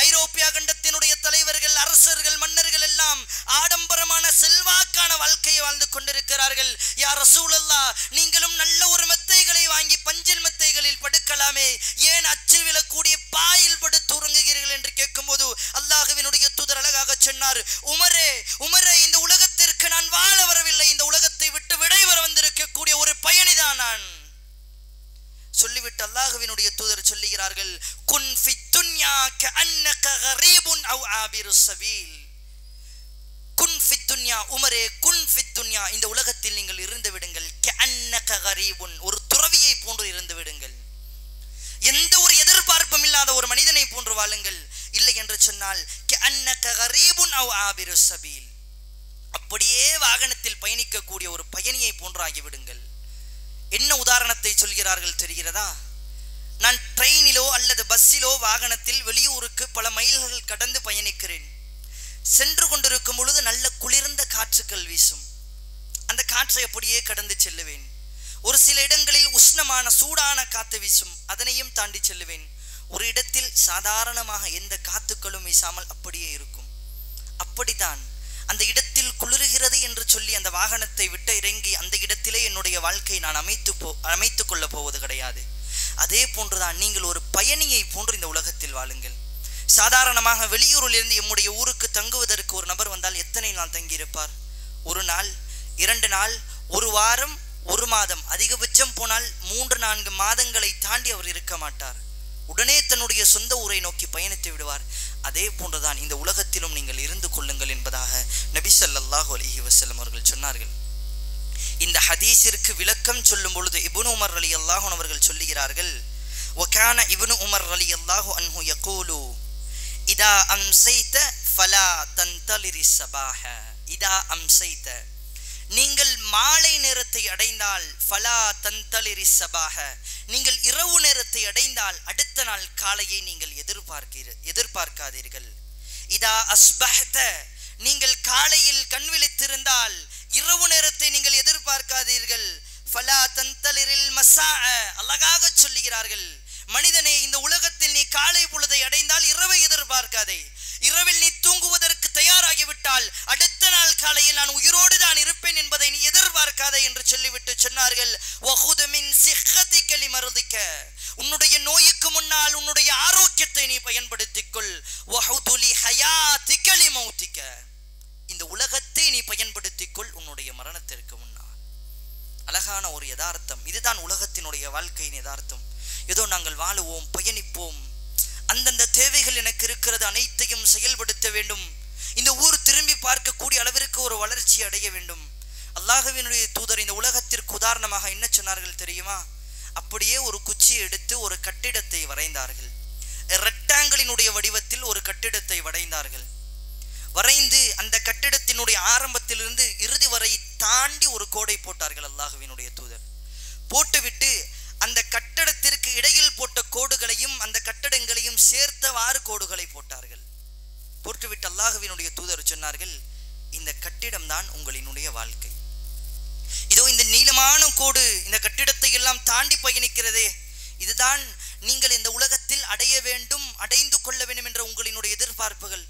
ஐரோப்பிய கண்டத்தினுடைய தலைவர்கள், அரசர்கள், மன்னர்கள் எல்லாம் ஆடம்பரமான செல்வாக்கான வாழ்க்கையை வாழ்ந்து கொண்டிருக்கிறார்கள். யா ரசூலல்லாஹ், நீங்களும் நல்ல ஒரு மெத்தைகளை வாங்கி பஞ்சில் மெத்தைகளில் படுக்கலாமே, ஏன் அச்சு விழக்கூடிய பாயில் படுத்து உறங்குகிறீர்கள் என்று கேட்கும்போது அல்லாஹ்வினுடைய தூதர் அழகாக சொன்னார், உமரே உமரே, இந்த உலகத்திற்கு நான் வாழ வரவில்லை, இந்த உலகத்தை விட்டு விடைபெற வந்திருக்கக்கூடிய ஒரு பயணிதான் நான் சொல்லிவிட்டு அல்லாஹ்வினுடைய தூதர் சொல்லுகிறார்கள், குன் ஃபித் துன்யா கஅன்னக கரீபுன் அவ் ஆபிருஸ் சபீல். குன் ஃபித் துன்யா, உமரே குன் ஃபித் துன்யா, இந்த உலகத்தில் நீங்கள் இருந்து விடுங்கள், கஅன்னக கரீபுன், ஒரு துறவியை போன்று இருந்து விடுங்கள், எந்த ஒரு எதிர்பார்ப்பும் இல்லாத ஒரு மனிதனை போன்று வாழுங்கள். இல்லை என்று சொன்னால் கஅன்னக கரீபுன் அவ் ஆபிருஸ் சபீல், அப்படியே வாகனத்தில் பயணிக்கக்கூடிய ஒரு பயணியை போன்று ஆகிவிடுங்கள். என்ன உதாரணத்தை சொல்கிறார்கள் தெரிகிறதா? நான் ட்ரெயினிலோ அல்லது பஸ்ஸிலோ வாகனத்தில் வெளியூருக்கு பல மைல்கள் கடந்து பயணிக்கிறேன். சென்று கொண்டிருக்கும் பொழுது நல்ல குளிர்ந்த காற்றுகள் வீசும். அந்த காற்றை அப்படியே கடந்து செல்லுவேன். ஒரு சில இடங்களில் உஷ்ணமான சூடான காற்று வீசும், அதனையும் தாண்டி செல்லுவேன். ஒரு இடத்தில் சாதாரணமாக எந்த காத்துக்களும் வீசாமல் அப்படியே இருக்கும். அப்படித்தான் அந்த இடத்தில் குளிர்கிறது என்று சொல்லி அந்த வாகனத்தை விட்டு இறங்கி அந்த இடத்திலே என்னுடைய வாழ்க்கை நான் அமைத்து கொள்ள போவது கிடையாது. அதே போன்றுதான் நீங்கள் ஒரு பயணியை போன்று இந்த உலகத்தில் வாழுங்கள். சாதாரணமாக வெளியூரில் இருந்து நம்முடைய ஊருக்கு தங்குவதற்கு ஒரு நபர் வந்தால் எத்தனை நாள் தங்கியிருப்பார்? ஒரு நாள், 2 நாள், ஒரு வாரம், ஒரு மாதம், அதிகபட்சம் போனால் 3-4 மாதங்களை தாண்டி அவர் இருக்க மாட்டார். உடனே தன்னுடைய சொந்த ஊரை நோக்கி பயணித்து விடுவார். அதே போன்றுதான் இந்த உலகத்திலும் நீங்கள் இருந்து கொள்ளுங்கள் என்பதாக நபி ஸல்லல்லாஹு அலைஹி வஸல்லம் அவர்கள் சொன்னார்கள். இந்த ஹதீஸிற்கு விளக்கம் சொல்லும் பொழுது இப்னு உமர் ரலியல்லாஹு அன்ஹு அவர்கள் சொல்லுகிறார்கள், வகான இப்னு உமர் ரலியல்லாஹு அன்ஹு யகூலு இதா அம்சைத ஃபலா தன்தலிரி ஸபாஹ. இதா அம்சைத, நீங்கள் மாலை நேரத்தை அடைந்தால், ஃபலா தன்தலிரி ஸபாஹ, நீங்கள் இரவு நேரத்தை அடைந்தால் அடுத்த நாள் காலையை நீங்கள் எதிர்பார்க்காதீர்கள். இதா அஸ்பஹத, நீங்கள் காலையில் கண் விழித்திருந்தால் இரவு நேரத்தை நீங்கள் எதிர்பார்க்காதீர்கள். ஃபலா தன்தலிரில் மஸாஅ, அழகாக சொல்லுகிறார்கள், மனிதனே, இந்த உலகத்தில் நீ காலை பொழுதை அடைந்தால் இரவை எதிர்பார்க்காதே. இரவில் நீ தூங்குவதற்கு தயாராகிவிட்டால் அடுத்த நாள் காலையில் நான் உயிரோடு தான் இருப்பேன் என்பதை நீ எதிர்பார்க்காதே என்று சொல்லிவிட்டு சொன்னார்கள், வஹுது மின் சிஹ்ஹதிக லிமர்திக, உன்னுடைய நோய்க்கு முன்னால் உன்னுடைய ஆரோக்கியத்தை நீ பயன்படுத்திக் கொள். வஹுது லி ஹயாதிக லிமௌதிக, இந்த உலகத்தை நீ பயன்படுத்திக் கொள் உன்னுடைய மரணத்திற்கு முன்னால். அழகான ஒரு யதார்த்தம். இதுதான் உலகத்தினுடைய வாழ்க்கையின் யதார்த்தம். ஏதோ நாங்கள் வாழுவோம், பயணிப்போம், அந்தந்த தேவைகள் எனக்கு இருக்கிறது, அனைத்தையும் செயல்படுத்த வேண்டும், இந்த ஊர் திரும்பி பார்க்கக்கூடிய அளவிற்கு ஒரு வளர்ச்சி அடைய வேண்டும். அல்லாஹ்வினுடைய தூதர் இந்த உலகத்திற்கு உதாரணமாக என்ன சொன்னார்கள் தெரியுமா? அப்படியே ஒரு குச்சியை எடுத்து ஒரு கட்டிடத்தை வரைந்தார்கள். ரெக்டாங்கிளினுடைய வடிவத்தில் ஒரு கட்டிடத்தை வரைந்தார்கள். வரைந்து அந்த கட்டிடத்தினுடைய ஆரம்பத்திலிருந்து இறுதி வரை தாண்டி ஒரு கோடை போட்டார்கள் அல்லாஹ்வினுடைய தூதர். போட்டுவிட்டு அந்த கட்டடத்திற்கு இடையில் போட்ட கோடுகளையும் அந்த கட்டடங்களையும் சேர்த்தவாறு கோடுகளை போட்டார்கள். போட்டுவிட்டு அல்லாஹ்வினுடைய தூதர் சொன்னார்கள், இந்த கட்டிடம் தான் உங்களினுடைய வாழ்க்கை. இதோ இந்த நீளமான கோடு இந்த கட்டிடத்தை எல்லாம் தாண்டி பயணிக்கிறதே, இதுதான் நீங்கள் இந்த உலகத்தில் அடைய வேண்டும், அடைந்து கொள்ள வேண்டும் என்ற உங்களினுடைய எதிர்பார்ப்புகள்.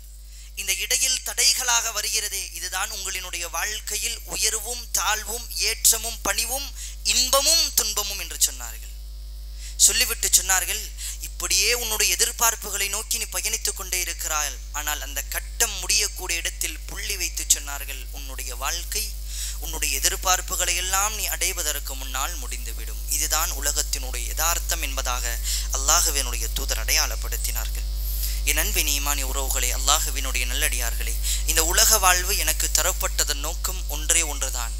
இந்த இடையில் தடைகளாக வருகிறதே, இதுதான் உங்களினுடைய வாழ்க்கையில் உயர்வும் தாழ்வும் ஏற்றமும் பணிவும் இன்பமும் துன்பமும் என்று சொன்னார்கள். சொல்லிவிட்டு சொன்னார்கள், இப்படியே உன்னுடைய எதிர்பார்ப்புகளை நோக்கி நீ பயணித்துக் கொண்டே இருக்கிறாய், ஆனால் அந்த கட்டம் முடியக்கூடிய இடத்தில் புள்ளி வைத்து சொன்னார்கள், உன்னுடைய வாழ்க்கை உன்னுடைய எதிர்பார்ப்புகளை எல்லாம் நீ அடைவதற்கு முன்னால் முடிந்துவிடும். இதுதான் உலகத்தினுடைய யதார்த்தம் என்பதாக அல்லாஹ்வினுடைய தூதர் அடையாளப்படுத்தினார்கள். என் அன்பின் ஈமானிய உறவுகளே, அல்லாஹ்வினுடைய நல்லடியார்களே, இந்த உலக வாழ்வு எனக்கு தரப்பட்டதன் நோக்கம் ஒன்றே ஒன்றுதான்.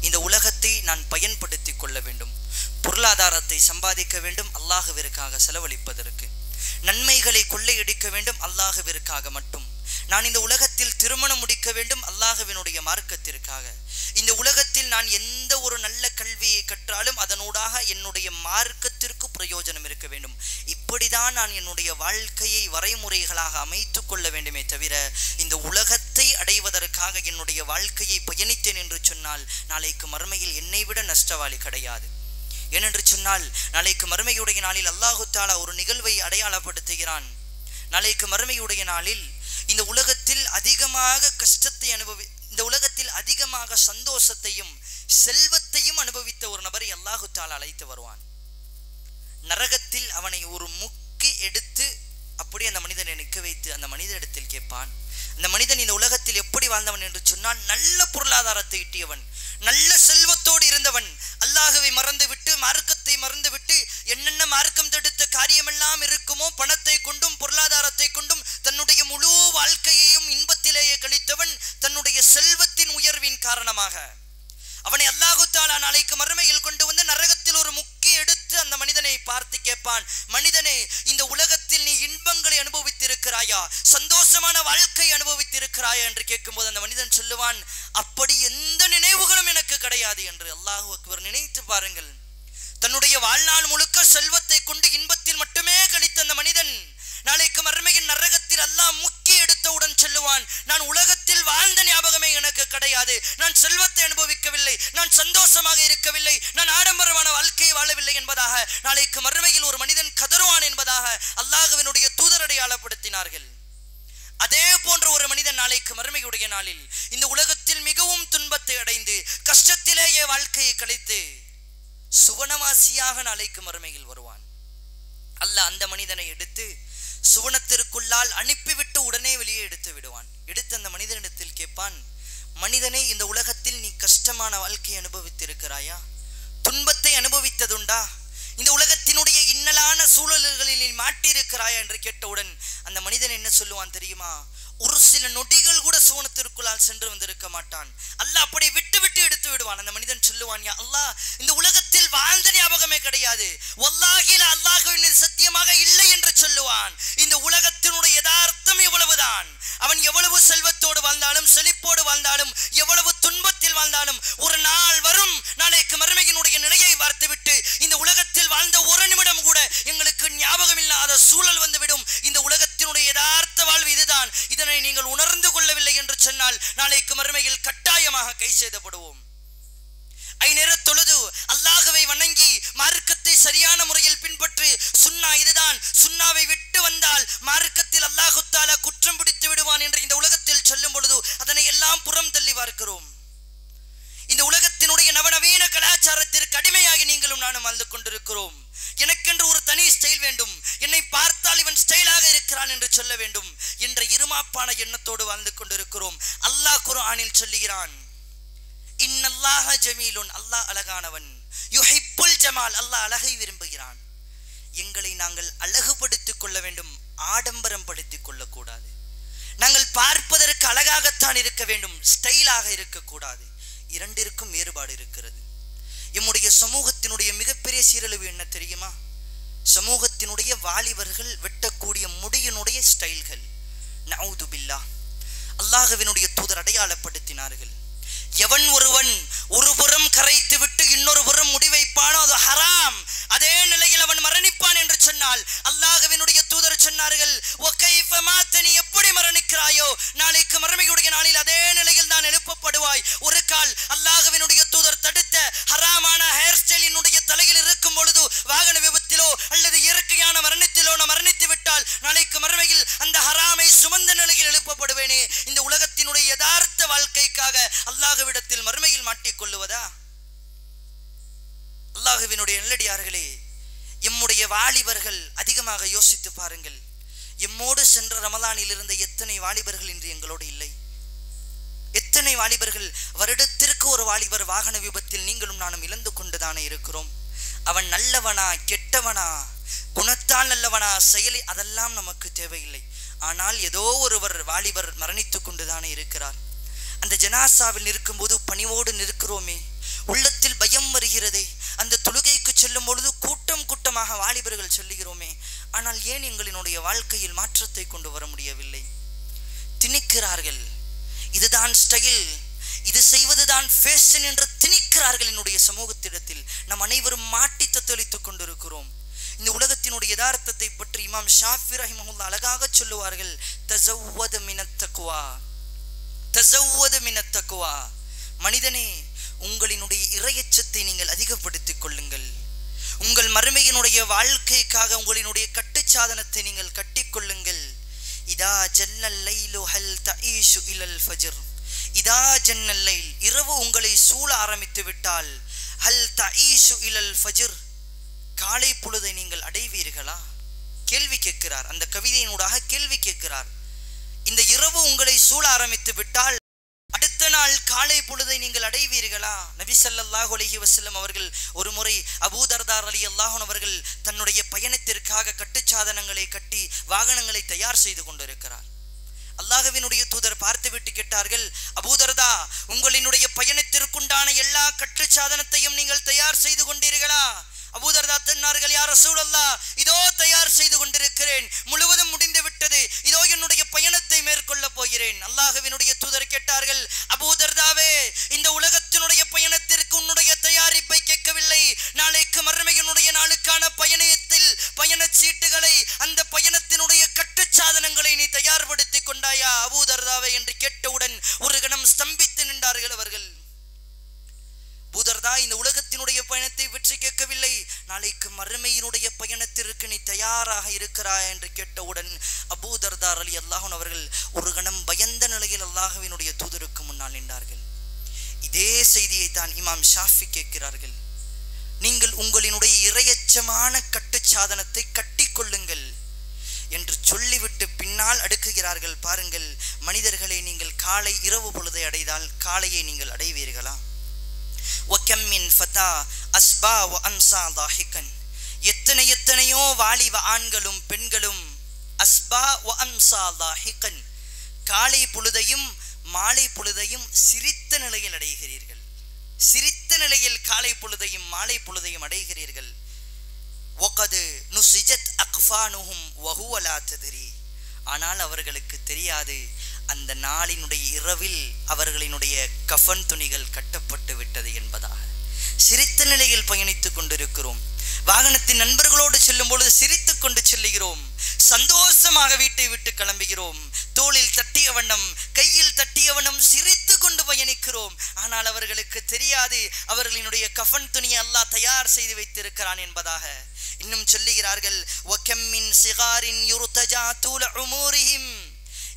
இந்த உலகத்தை நான் பயன்படுத்தி கொள்ள வேண்டும், பொருளாதாரத்தை சம்பாதிக்க வேண்டும், அல்லாஹ்விற்காக செலவழிப்பதற்கு, நன்மைகளை கொள்ளையடிக்க வேண்டும், அல்லாஹ்விற்காக மட்டும். நான் இந்த உலகத்தில் திருமணம் முடிக்க வேண்டும், அல்லாஹ்வினுடைய மார்க்கத்திற்காக. இந்த உலகத்தில் நான் எந்த ஒரு நல்ல கல்வியை கற்றாலும் அதனூடாக என்னுடைய மார்க்கத்திற்கு பிரயோஜனம் இருக்க வேண்டும். இப்படிதான் நான் என்னுடைய வாழ்க்கையை வரைமுறைகளாக அமைத்துக் கொள்ள வேண்டுமே தவிர இந்த உலகத்தை அடைவதற்காக என்னுடைய வாழ்க்கையை பயணித்தேன் என்று சொன்னால் நாளைக்கு மறுமையில் என்னை விட நஷ்டவாளி கிடையாது. ஏனென்று சொன்னால் நாளைக்கு மறுமையுடைய நாளில் அல்லாஹு தஆலா ஒரு நிகழ்வை அடையாளப்படுத்துகிறான். நாளைக்கு மறுமையுடைய நாளில் இந்த உலகத்தில் அதிகமாக கஷ்டத்தை இந்த உலகத்தில் அதிகமாக சந்தோஷத்தையும் செல்வத்தையும் அனுபவித்த ஒரு நபரை அல்லாஹு தஆலா அழைத்து வருவான். நரகத்தில் அவனை ஒரு முக்கி எடுத்து அப்படி அந்த மனிதனை நிற்க வைத்து அந்த மனிதனிடத்தில் கேட்பான், அந்த மனிதன் இந்த உலகத்தில் எப்படி வாழ்ந்தவன் என்று சொன்னால் நல்ல பொருளாதாரத்தை ஈட்டியவன், நல்ல செல்வத்தோடு இருந்தவன், அல்லாஹ்வை மறந்துவிட்டு மார்க்கத்தை மறந்துவிட்டு என்னென்ன மார்க்கம் தடுத்த காரியமெல்லாம் இருக்குமோ பணத்தை கொண்டும் பொருளாதாரத்தை கொண்டும் தன்னுடைய முழு வாழ்க்கையையும் இன்பத்திலேயே கழித்தவன். தன்னுடைய செல்வத்தின் உயர்வின் காரணமாக அவனை அல்லாஹு தஆலா நாளைக்கு மறுமையில் கொண்டு வந்து நரகத்தில் ஒரு முக்கி எடுத்து அந்த மனிதனை பார்த்து கேட்பான், மனிதனே, இந்த உலகத்தில் நீ இன்பங்களை அனுபவித்திருக்கிறாயா, சந்தோஷமான வாழ்க்கை அனுபவித்திருக்கிறாயா என்று கேட்கும்போது அந்த மனிதன் சொல்லுவான், அப்படி எந்த நினைவுகளும் எனக்கு கிடையாது என்று. அல்லாஹு அக்பர். நினைத்து பாருங்கள், தன்னுடைய வாழ்நாள் முழுக்க செல்வத்தை கொண்டு இன்பத்தில் மட்டுமே கழித்த அந்த மனிதன் நாளைக்கு மறுமையின் நரகத்தில் அல்லாஹ் முக்கி எடுத்தவுடன் சொல்லுவான், நான் உலகத்தில் வாழ்ந்த ஞாபகமே எனக்கு கிடையாது, நான் செல்வத்தை அனுபவிக்கவில்லை, நான் சந்தோஷமாக இருக்கவில்லை, நான் ஆடம்பரமான வாழ்க்கையை வாழவில்லை என்பதாக நாளைக்கு மறுமையில் ஒரு மனிதன் கதறுவான் என்பதாக அல்லாஹ்வினுடைய தூதர் அடையாளப்படுத்தினார்கள். அதே போன்ற ஒரு மனிதன் நாளைக்கு மறுமையுடைய நாளில் இந்த உலகத்தில் மிகவும் துன்பத்தை அடைந்து கஷ்டத்திலேயே வாழ்க்கையை கழித்து சுவனவாசியாக நாளைக்கு மறுமையில் வருவான். அல்லாஹ் அந்த மனிதனை எடுத்து சுவனத்திற்குள்ளால் அனுப்பிவிட்டு உடனே வெளியே எடுத்து விடுவான். எடுத்து அந்த மனிதனிடத்தில் கேட்பான், மனிதனே, இந்த உலகத்தில் நீ கஷ்டமான வாழ்க்கையை அனுபவித்திருக்கிறாயா, துன்பத்தை அனுபவித்ததுண்டா, இந்த உலகத்தினுடைய இன்னலான சூழல்களில் நீ மாட்டியிருக்கிறாயா என்று கேட்டவுடன் அந்த மனிதன் என்ன சொல்லுவான் தெரியுமா? ஒரு சில நொடிகள் கூட சுவனத்திற்குள்ளால் சென்று வந்திருக்க மாட்டான். அல்லாஹ் அப்படி விட்டு விட்டு எடுத்து விடுவான். அந்த மனிதன் சொல்லுவான், யா அல்லாஹ், இந்த உலகத்தில் வாழ்ந்த ஞாபகமே கிடையாது, வல்லாஹி அல்லாஹ்வின் சத்தியமாக இல்லை என்று சொல்லுவான். இந்த உலகத்தினுடைய யதார்த்தம் எவ்வளவுதான், அவன் எவ்வளவு செல்வத்தோடு வாழ்ந்தாலும் செழிப்போடு வாழ்ந்தாலும் எவ்வளவு துன்பத்தில் வாழ்ந்தாலும் ஒரு நாள் வரும், நாளைக்கு மறுமையினுடைய நிலையை பார்த்துவிட்டு இந்த உலகத்தில் வாழ்ந்த ஒரு நிமிடம் கூட எங்களுக்கு ஞாபகம் இல்லாத சூழல் வந்துவிடும். இந்த உலகத்தினுடைய யதார்த்த வாழ்வு இதுதான், இதனை நீங்கள் உணர்ந்து கொள்ளவில்லை என்று சொன்னால் நாளைக்கு மறுமையில் கட்டாயமாக கை செய்தப்படுவோம். ஐநேர தொழுது அல்லாஹ்வை வணங்கி மார்க்கத்தை சரியான முறையில் பின்பற்று, சுன்னா இதுதான், சுன்னாவை விட்டு வந்தால் மார்க்கத்தில் அல்லாஹ் தஆலா குற்றம் பிடித்து விடுவான் என்று இந்த உலகத்தில் சொல்லும் பொழுது அதனை எல்லாம் புறம் தள்ளி பார்க்கிறோம். இந்த உலகத்தினுடைய நவநவீன கலாச்சாரத்திற்கு அடிமையாகி நீங்களும் நானும் வாழ்ந்து கொண்டிருக்கிறோம். எனக்கென்று ஒரு தனி ஸ்டைல் வேண்டும், என்னை பார்த்தால் இவன் ஸ்டைலாக இருக்கிறான் என்று சொல்ல வேண்டும் என்ற இருமாப்பான எண்ணத்தோடு வாழ்ந்து கொண்டிருக்கிறோம். அல்லாஹ் குர்ஆனில் சொல்லுகிறான், இன்னல்லாஹ ஜமீலுன், அல்லாஹ் அழகானவன், யுஹிப்புல் ஜமால், அல்லாஹ் அழகை விரும்புகிறான். எங்களை நாங்கள் அழகுபடுத்திக் கொள்ள வேண்டும், ஆடம்பரம் படுத்திக் கொள்ளக்கூடாது. நாங்கள் பார்ப்பதற்கு அழகாகத்தான் இருக்க வேண்டும், ஸ்டைலாக இருக்கக்கூடாது. இரண்டிற்கும் வேறுபாடு இருக்கிறது. நம்முடைய சமூகத்தினுடைய மிகப்பெரிய சீரழிவு என்ன தெரியுமா? சமூகத்தினுடைய வாலிபர்கள் வெட்டக்கூடிய முடியினுடைய ஸ்டைல்கள். நஊது பில்லாஹ். அல்லாஹ்வினுடைய தூதர் அடையாளப்படுத்தினார்கள், எவன் ஒருவன் ஒரு புறம் கரைத்து விட்டு இன்னொரு புறம் முடிவைப்பானோ அது ஹராம், அதே நிலையில் அவன் மரணிப்பான் என்று சொன்னால் அல்லாஹ்வினுடைய தூதர் சொன்னார்கள், நீ எப்படி மரணிக்கிறாயோ நாளைக்கு மறுமையுடைய நாளில் அதே நிலையில் தான் எழுப்பப்படுவாய். ஒரு கால் அல்லாஹ்வினுடைய தூதர் தடுத்த ஹராமான ஹேர் ஸ்டைலினுடைய தலையில் இருக்கும் பொழுது வாகன விபத்திலோ அல்லது இயற்கையான மரணத்திலோ நான் மரணித்து விட்டால் நாளைக்கு மறுமையில் அந்த ஹராமை சுமந்த நிலையில் எழுப்பப்படுவேனே. இந்த உலகத்தினுடைய யதார்த்த வாழ்க்கைக்காக அல்லாஹ்விடத்தில் மறுமையில் மாட்டிக்கொள்ளுவதா? அல்லாஹ்வினுடைய நல்லடியார்களே, எம்முடைய வாலிபர்கள் அதிகமாக யோசித்து பாருங்கள். எம்மோடு சென்ற ரமலானில் இருந்த எத்தனை வாலிபர்கள் இன்று எங்களோடு இல்லை? எத்தனை வாலிபர்கள், வருடத்திற்கு ஒரு வாலிபர் வாகன விபத்தில் நீங்களும் நானும் இழந்து கொண்டுதானே இருக்கிறோம். அவன் நல்லவனா கெட்டவனா, குணத்தால் நல்லவனா, செயலி, அதெல்லாம் நமக்கு தேவையில்லை. ஆனால் ஏதோ ஒருவர் வாலிபர் மரணித்து கொண்டுதானே இருக்கிறார். அந்த ஜனாசாவில் நிற்கும்போது பணிவோடு நிற்கிறோமே, உள்ளத்தில் பயம் வருகிறதே. அந்த தொழுகைக்கு செல்லும் பொழுது கூட்டம் கூட்டமாக வாலிபர்கள் சொல்லுகிறோமே, ஆனால் ஏன் எங்களினுடைய வாழ்க்கையில் மாற்றத்தை கொண்டு வர முடியவில்லை? திணிக்கிறார்கள், இதுதான் ஸ்டைல், இது செய்வதுதான் ஃபேஷன் என்று திணிக்கிறார்கள். என்னுடைய சமூகத்திடத்தில் நம் அனைவரும் மாட்டி தத்தளித்துக் கொண்டிருக்கிறோம். இந்த உலகத்தினுடைய யதார்த்தத்தை பற்றி இமாம் ஷாஃபி ரஹிமஹுல்லாஹ் அழகாக சொல்லுவார்கள், தஸவ்வது மினத் தக்வா, தஸவ்வது மினத் தக்வா. மனிதனே, உங்களினுடைய இறையச்சத்தை நீங்கள் அதிகப்படுத்திக் கொள்ளுங்கள். உங்கள் மறுமையினுடைய வாழ்க்கைக்காக உங்களினுடைய கட்டுச்சாதனத்தை நீங்கள் கட்டிக்கொள்ளுங்கள். இதா ஜன்னல் லைலு ஹல் தஈஷு இலல் ஃபஜ்ர், இதா ஜன்னல் லைல், இரவு உங்களை சூழ ஆரம்பித்து விட்டால், ஹல் தஈஷு இலல் ஃபஜ்ர், காலை பொழுதை நீங்கள் அடைவீர்களா? கேள்வி கேட்கிறார். அந்த கவிதையினூடாக கேள்வி கேட்கிறார். இந்த இரவு உங்களை சூழ ஆரம்பித்து விட்டால் அடுத்த நாள் காலை பொழுதை நீங்கள் அடைவீர்களா? நபி ஸல்லல்லாஹு அலைஹி வஸல்லம் அவர்கள் ஒரு முறை அபூ தர்தா ரலியல்லாஹு அன்ஹு அவர்கள் தன்னுடைய பயணத்திற்காக கட்டுச்சாதனங்களை கட்டி வாகனங்களை தயார் செய்து கொண்டிருக்கிறார். அல்லாஹ்வினுடைய தூதர் பார்த்துவிட்டு கேட்டார்கள், அபூ தர்தா, உங்களினுடைய பயணத்திற்குண்டான எல்லா கட்டுச்சாதனத்தையும் நீங்கள் தயார் செய்து கொண்டீர்களா? அபூ தர்தா சொன்னார்கள், யா ரசூலல்லாஹ், இதோ தயார் செய்து கொண்டிருக்கிறேன், முழுவதும் முடிந்து விட்டது, இதோ என்னுடைய பயணத்தை மேற்கொள்ள போகிறேன். அல்லாஹ்வினுடைய தூதர் கேட்டார்கள், அபூ தர்தாவே, இந்த உலகத்தினுடைய பயணத்திற்கு உன்னுடைய தயாரிப்பை கேட்கவில்லை, நாளைக்கு மறுமையினுடைய நாளுக்கான பயணத்தில் பயண சீட்டுகளை, அந்த பயணத்தினுடைய கட்டுச்சாதனங்களை நீ தயார்படுத்திக் கொண்டாயா அபூ தர்தாவே என்று கேட்டவுடன் ஒரு கணம் ஸ்தம்பித்து நின்றார்கள் அவர்கள். அபூ தர்தா, இந்த உலகத்தினுடைய பயணத்தை பற்றி கேட்கவில்லை, நாளைக்கு மறுமையினுடைய பயணத்திற்கு நீ தயாராக இருக்கிறாய் என்று கேட்டவுடன் அபூ தர்தா ரலியல்லாஹு அன்ஹு அவர்கள் ஒரு கணம் பயந்த நிலையில் அல்லாஹ்வினுடைய தூதருக்கு முன்னால் நின்றார்கள். இதே செய்தியை தான் இமாம் ஷாஃபி கேட்கிறார்கள். நீங்கள் உங்களினுடைய இறையச்சமான கட்டுச்சாதனத்தை கட்டிக்கொள்ளுங்கள் என்று சொல்லிவிட்டு பின்னால் அடுக்குகிறார்கள். பாருங்கள் மனிதர்களை, நீங்கள் காலை இரவு பொழுதை அடைந்தால் காலையை நீங்கள் அடைவீர்களா? வகம் மின் ஃபதா அஸ்பா வ அம்ஸா தாஹிகன், எத்தனையோ வாலிப ஆண்களும் பெண்களும் அஸ்பா வ அம்ஸா தாஹிகன், காலை பொழுதையும் மாலை பொழுதையும் சிரித்த நிலையில் அடைகிறீர்கள். சிரித்த நிலையில் காலை பொழுதையும் மாலை பொழுதையும் அடைகிறீர்கள். வகது நுசிஜத் அக்ஃபானுஹும் வஹுவ லா தத்ரி, ஆனால் அவர்களுக்கு தெரியாது அந்த நாளினுடைய இரவில் அவர்களினுடைய கஃன் துணிகள் கட்டப்பட்டு விட்டது என்பதாக. சிரித்த நிலையில் பயணித்துக் கொண்டிருக்கிறோம். வாகனத்தின் நண்பர்களோடு செல்லும் பொழுது சிரித்துக் கொண்டு செல்லுகிறோம். சந்தோஷமாக வீட்டை விட்டு கிளம்புகிறோம். தோளில் தட்டிய வண்ணம், கையில் தட்டிய வண்ணம் சிரித்து கொண்டு பயணிக்கிறோம். ஆனால் அவர்களுக்கு தெரியாது அவர்களினுடைய கஃன் துணியை அல்லாஹ் தயார் செய்து வைத்திருக்கிறான் என்பதாக. இன்னும் சொல்லுகிறார்கள், வகம் மின் சிகாரின் யுர்தஜா தூல உமூரிஹிம்,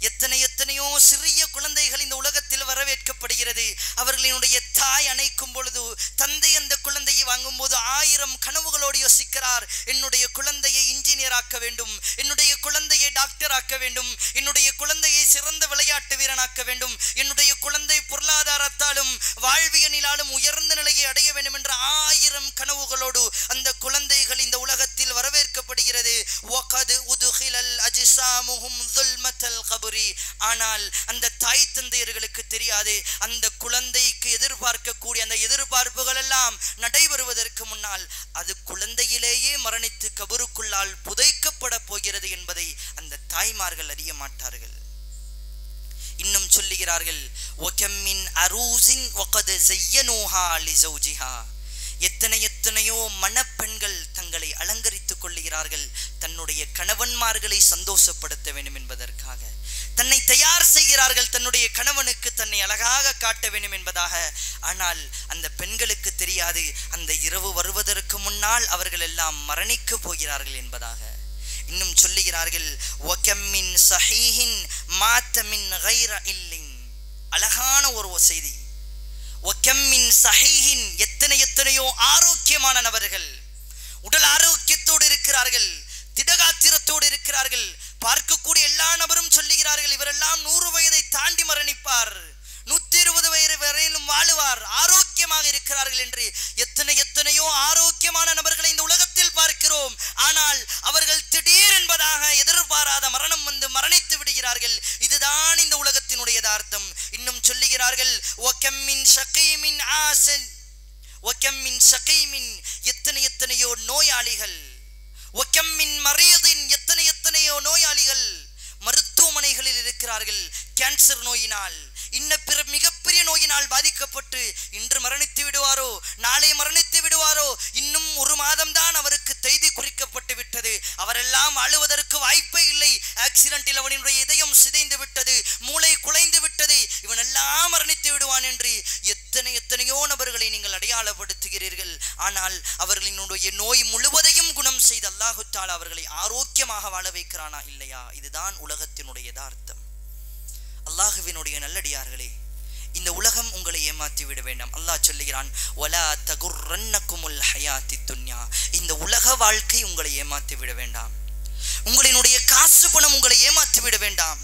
எத்தனையோ சிறிய குழந்தைகள் இந்த உலகத்தில் வரவேற்கப்படுகிறது. அவர்களினுடைய தாய் அணைக்கும் பொழுது தந்தை அந்த குழந்தையை வாங்கும் போது 1000 கனவுகளோடு யோசிக்கிறார். என்னுடைய குழந்தையை இன்ஜினியர் ஆக்க வேண்டும், என்னுடைய குழந்தையை டாக்டர் ஆக்க வேண்டும், என்னுடைய குழந்தையை சிறந்த விளையாட்டு வீரனாக்க வேண்டும், என்னுடைய குழந்தை பொருளாதாரத்தாலும் வாழ்வியலினாலும் உயர்ந்த நிலையை அடைய வேண்டும் என்ற 1000 கனவுகளோடு அந்த குழந்தைகள் இந்த உலகத்தில் வரவேற்கப்படுகிறது. வகது உதுகிலல் அஜ்சாமுஹும் ظுல்மத்தல் கபரி, ஆனால் அந்த தாய் தந்தையர்களுக்கு தெரியாது அந்த குழந்தைக்கு எதிர்பார்க்கக்கூடிய அந்த எதிர்பார்ப்புகள் எல்லாம் நடைபெறுவதற்கு முன்னால் அது குழந்தையிலேயே மரணித்து கபருக்குள்ளால் புதைக்கப்பட போகிறது என்பதை அந்த தாய்மார்கள் அறிய மாட்டார்கள். இன்னும் சொல்லுகிறார்கள், வகம் மின் அரூஸின் வகத் ஸய்யனூஹா லிஸௌஜிஹா, எத்தனையோ மணப்பெண்கள் தங்களை அலங்கரித்துக் கொள்ளுகிறார்கள் தன்னுடைய கணவன்மார்களை சந்தோஷப்படுத்த வேண்டும் என்பதற்காக. தன்னை தயார் செய்கிறார்கள் தன்னுடைய கணவனுக்கு தன்னை அழகாக காட்ட வேண்டும் என்பதாக. ஆனால் அந்த பெண்களுக்கு தெரியாது அந்த இரவு வருவதற்கு முன்னால் அவர்கள் எல்லாம் மரணிக்க போகிறார்கள் என்பதாக. இன்னும் சொல்லுகிறார்கள், வகம் மின் ஸஹீஹின் மாத மின் கைர இல்லின், அழகான ஒரு செய்தி. வகம் மின் ஸஹீஹின், எத்தனையோ ஆரோக்கியமான நபர்கள், உடல் ஆரோக்கியத்தோடு இருக்கிறார்கள், திடகாத்திரத்தோடு இருக்கிறார்கள். பார்க்கக்கூடிய எல்லா நபரும் சொல்லுகிறார்கள், இவரெல்லாம் 100 வயதை தாண்டி மரணிப்பார், 120 வயது வரையிலும் வாழுவார், ஆரோக்கியமாக இருக்கிறார்கள் என்று. எத்தனையோ ஆரோக்கியமான நபர்களை இந்த உலகத்தில் பார்க்கிறோம். ஆனால் அவர்கள் திடீர் என்பதாக எதிர்பாராத மரணம் வந்து மரணித்து விடுகிறார்கள். இதுதான் இந்த உலகத்தினுடைய யதார்த்தம். இன்னும் சொல்லுகிறார்கள், வகம் மின் ஷகீமின் ஆசன், வகம் மின் ஷகீமின், எத்தனையோ நோயாளிகள், வகம் மின் மரீதின், எத்தனையோ நோயாளிகள் மருத்துவமனைகளில் இருக்கிறார்கள். கேன்சர் நோயினால், இன்ன பிற மிகப்பெரிய நோயினால் பாதிக்கப்பட்டு இன்று மரணித்து விடுவாரோ, நாளை மரணித்து விடுவாரோ, இன்னும் 1 மாதம் தான் அவருக்கு தேதி குறிக்கப்பட்டு காலம் வாழுவதற்கு வாய்ப்பே இல்லை. ஆக்சிடென்ட்டில் அவனுடைய இதயம் சிதைந்து விட்டது, மூளை குலைந்து விட்டது, இவன் எல்லாம் மரணித்து விடுவான் என்று எத்தனையோ நபர்களை நீங்கள் அடையாளப்படுத்துகிறீர்கள். ஆனால் அவர்களினுடைய நோய் முழுவதையும் குணம் செய்து அல்லாஹு தஆலா அவர்களை ஆரோக்கியமாக வாழ வைக்கிறானா இல்லையா? இதுதான் உலகத்தினுடைய யதார்த்தம். அல்லாஹுவினுடைய நல்லடியார்களே, இந்த உலகம் உங்களை ஏமாற்றி விட வேண்டாம். அல்லாஹ் சொல்லுகிறான், வலா தகுர்ரன்னகுமுல் ஹயாத்தித் துன்யா. இந்த உலக வாழ்க்கை உங்களை ஏமாற்றி விட வேண்டாம். உங்களினுடைய காசு பணம் உங்களை ஏமாற்றி விட வேண்டாம்.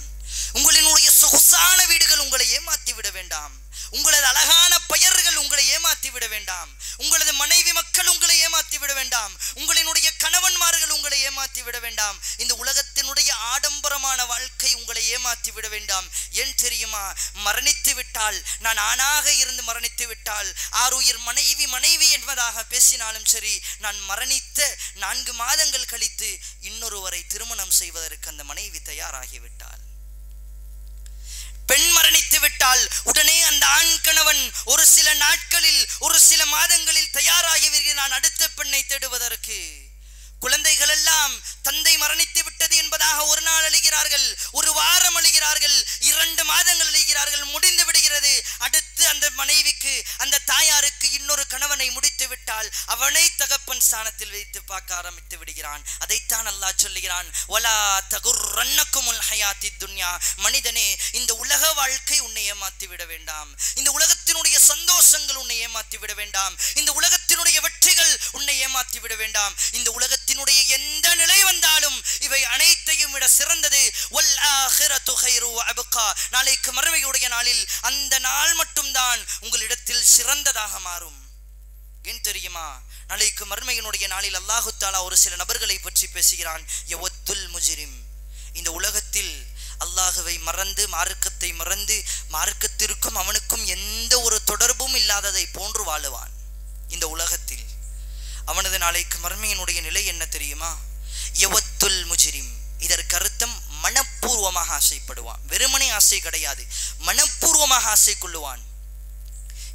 உங்களினுடைய சொகுசான வீடுகள் உங்களை ஏமாற்றி விட வேண்டாம். உங்களது அழகான பெயர்கள் உங்களை ஏமாற்றி விட வேண்டாம். உங்களது மனைவி மக்கள் உங்களை ஏமாற்றி விட வேண்டாம். உங்களினுடைய கணவன்மார்கள் உங்களை ஏமாற்றி விட வேண்டாம். இந்த உலகத்தினுடைய ஆடம்பரமான வாழ்க்கை உங்களை ஏமாற்றி விட வேண்டாம். ஏன் தெரியுமா? மரணித்து விட்டால், நான் ஆணாக இருந்து மரணித்து விட்டால், ஆருயிர் மனைவி என்பதாக பேசினாலும் சரி, நான் மரணித்த 4 மாதங்கள் கழித்து இன்னொருவரை திருமணம் செய்வதற்கு அந்த மனைவி தயாராகிவிட்டாள். பெண் மரணித்து விட்டால் உடனே அந்த ஆண் கணவன் ஒரு சில நாட்களில், ஒரு சில மாதங்களில் தயாராகிவிடுகிறான் அடுத்த பெண்ணை தேடுவதற்கு. குழந்தைகள் எல்லாம் தந்தை மரணித்து விட்டது என்பதாக ஒரு நாள் அழுகிறார்கள், ஒரு வாரம் அழுகிறார்கள், 2 மாதங்கள் அழுகிறார்கள், முடிந்து விடுகிறது. அடுத்து அந்த மனைவிக்கு, அந்த தாயாருக்கு இன்னொரு கணவனை முடித்து விட்டால் அவனை தகப்பன் ஸ்தானத்தில் வைத்து பார்க்க ஆரம்பித்து விடுகிறான். அதைத்தான் அல்லாஹ் சொல்லுகிறான், வலா தகுர்ரன்னகுமுல் ஹயாத்தித் துன்யா. மனிதனே, இந்த உலக வாழ்க்கை உன்னை ஏமாற்றி விட வேண்டாம். இந்த உலகத்தினுடைய சந்தோஷங்கள் உன்னை ஏமாற்றி விட வேண்டாம். இந்த உலகத்தினுடைய வெற்றிகள் உன்னை ஏமாற்றி விட வேண்டாம். இந்த உலகத்தினுடைய எந்த நிலை வந்தாலும் இவை அனைத்தையும் விட சிறந்தது வல் ஆகிரத்து கைரு வ அப்கா. நாளைக்கு மறுமையுடைய நாளில் அந்த நாள் மட்டும்தான் உங்களிடத்தில் சிறந்ததாக மாறும். ஏன் தெரியுமா? நாளைக்கு மறுமையினுடைய நாளில் அல்லாஹு தஆலா ஒரு சில நபர்களை பற்றி பேசுகிறான். யவத்துல் முஜ்ரிம். இந்த உலகத்தில் அல்லாஹுவை மறந்து, மார்க்கத்தை மறந்து, மார்க்கத்திற்கும் அவனுக்கும் எந்த ஒரு தொடர்பும் இல்லாததை போன்று வாழுவான். இந்த உலகத்தில் அவனது நாளைக்கு மறுமையினுடைய நிலை என்ன தெரியுமா? யவத்துல் முஜ்ரிம். இதற்கு அர்த்தம் மனப்பூர்வமாக ஆசைப்படுவான். வெறுமனே ஆசை கிடையாது, மனப்பூர்வமாக ஆசை கொள்ளுவான்.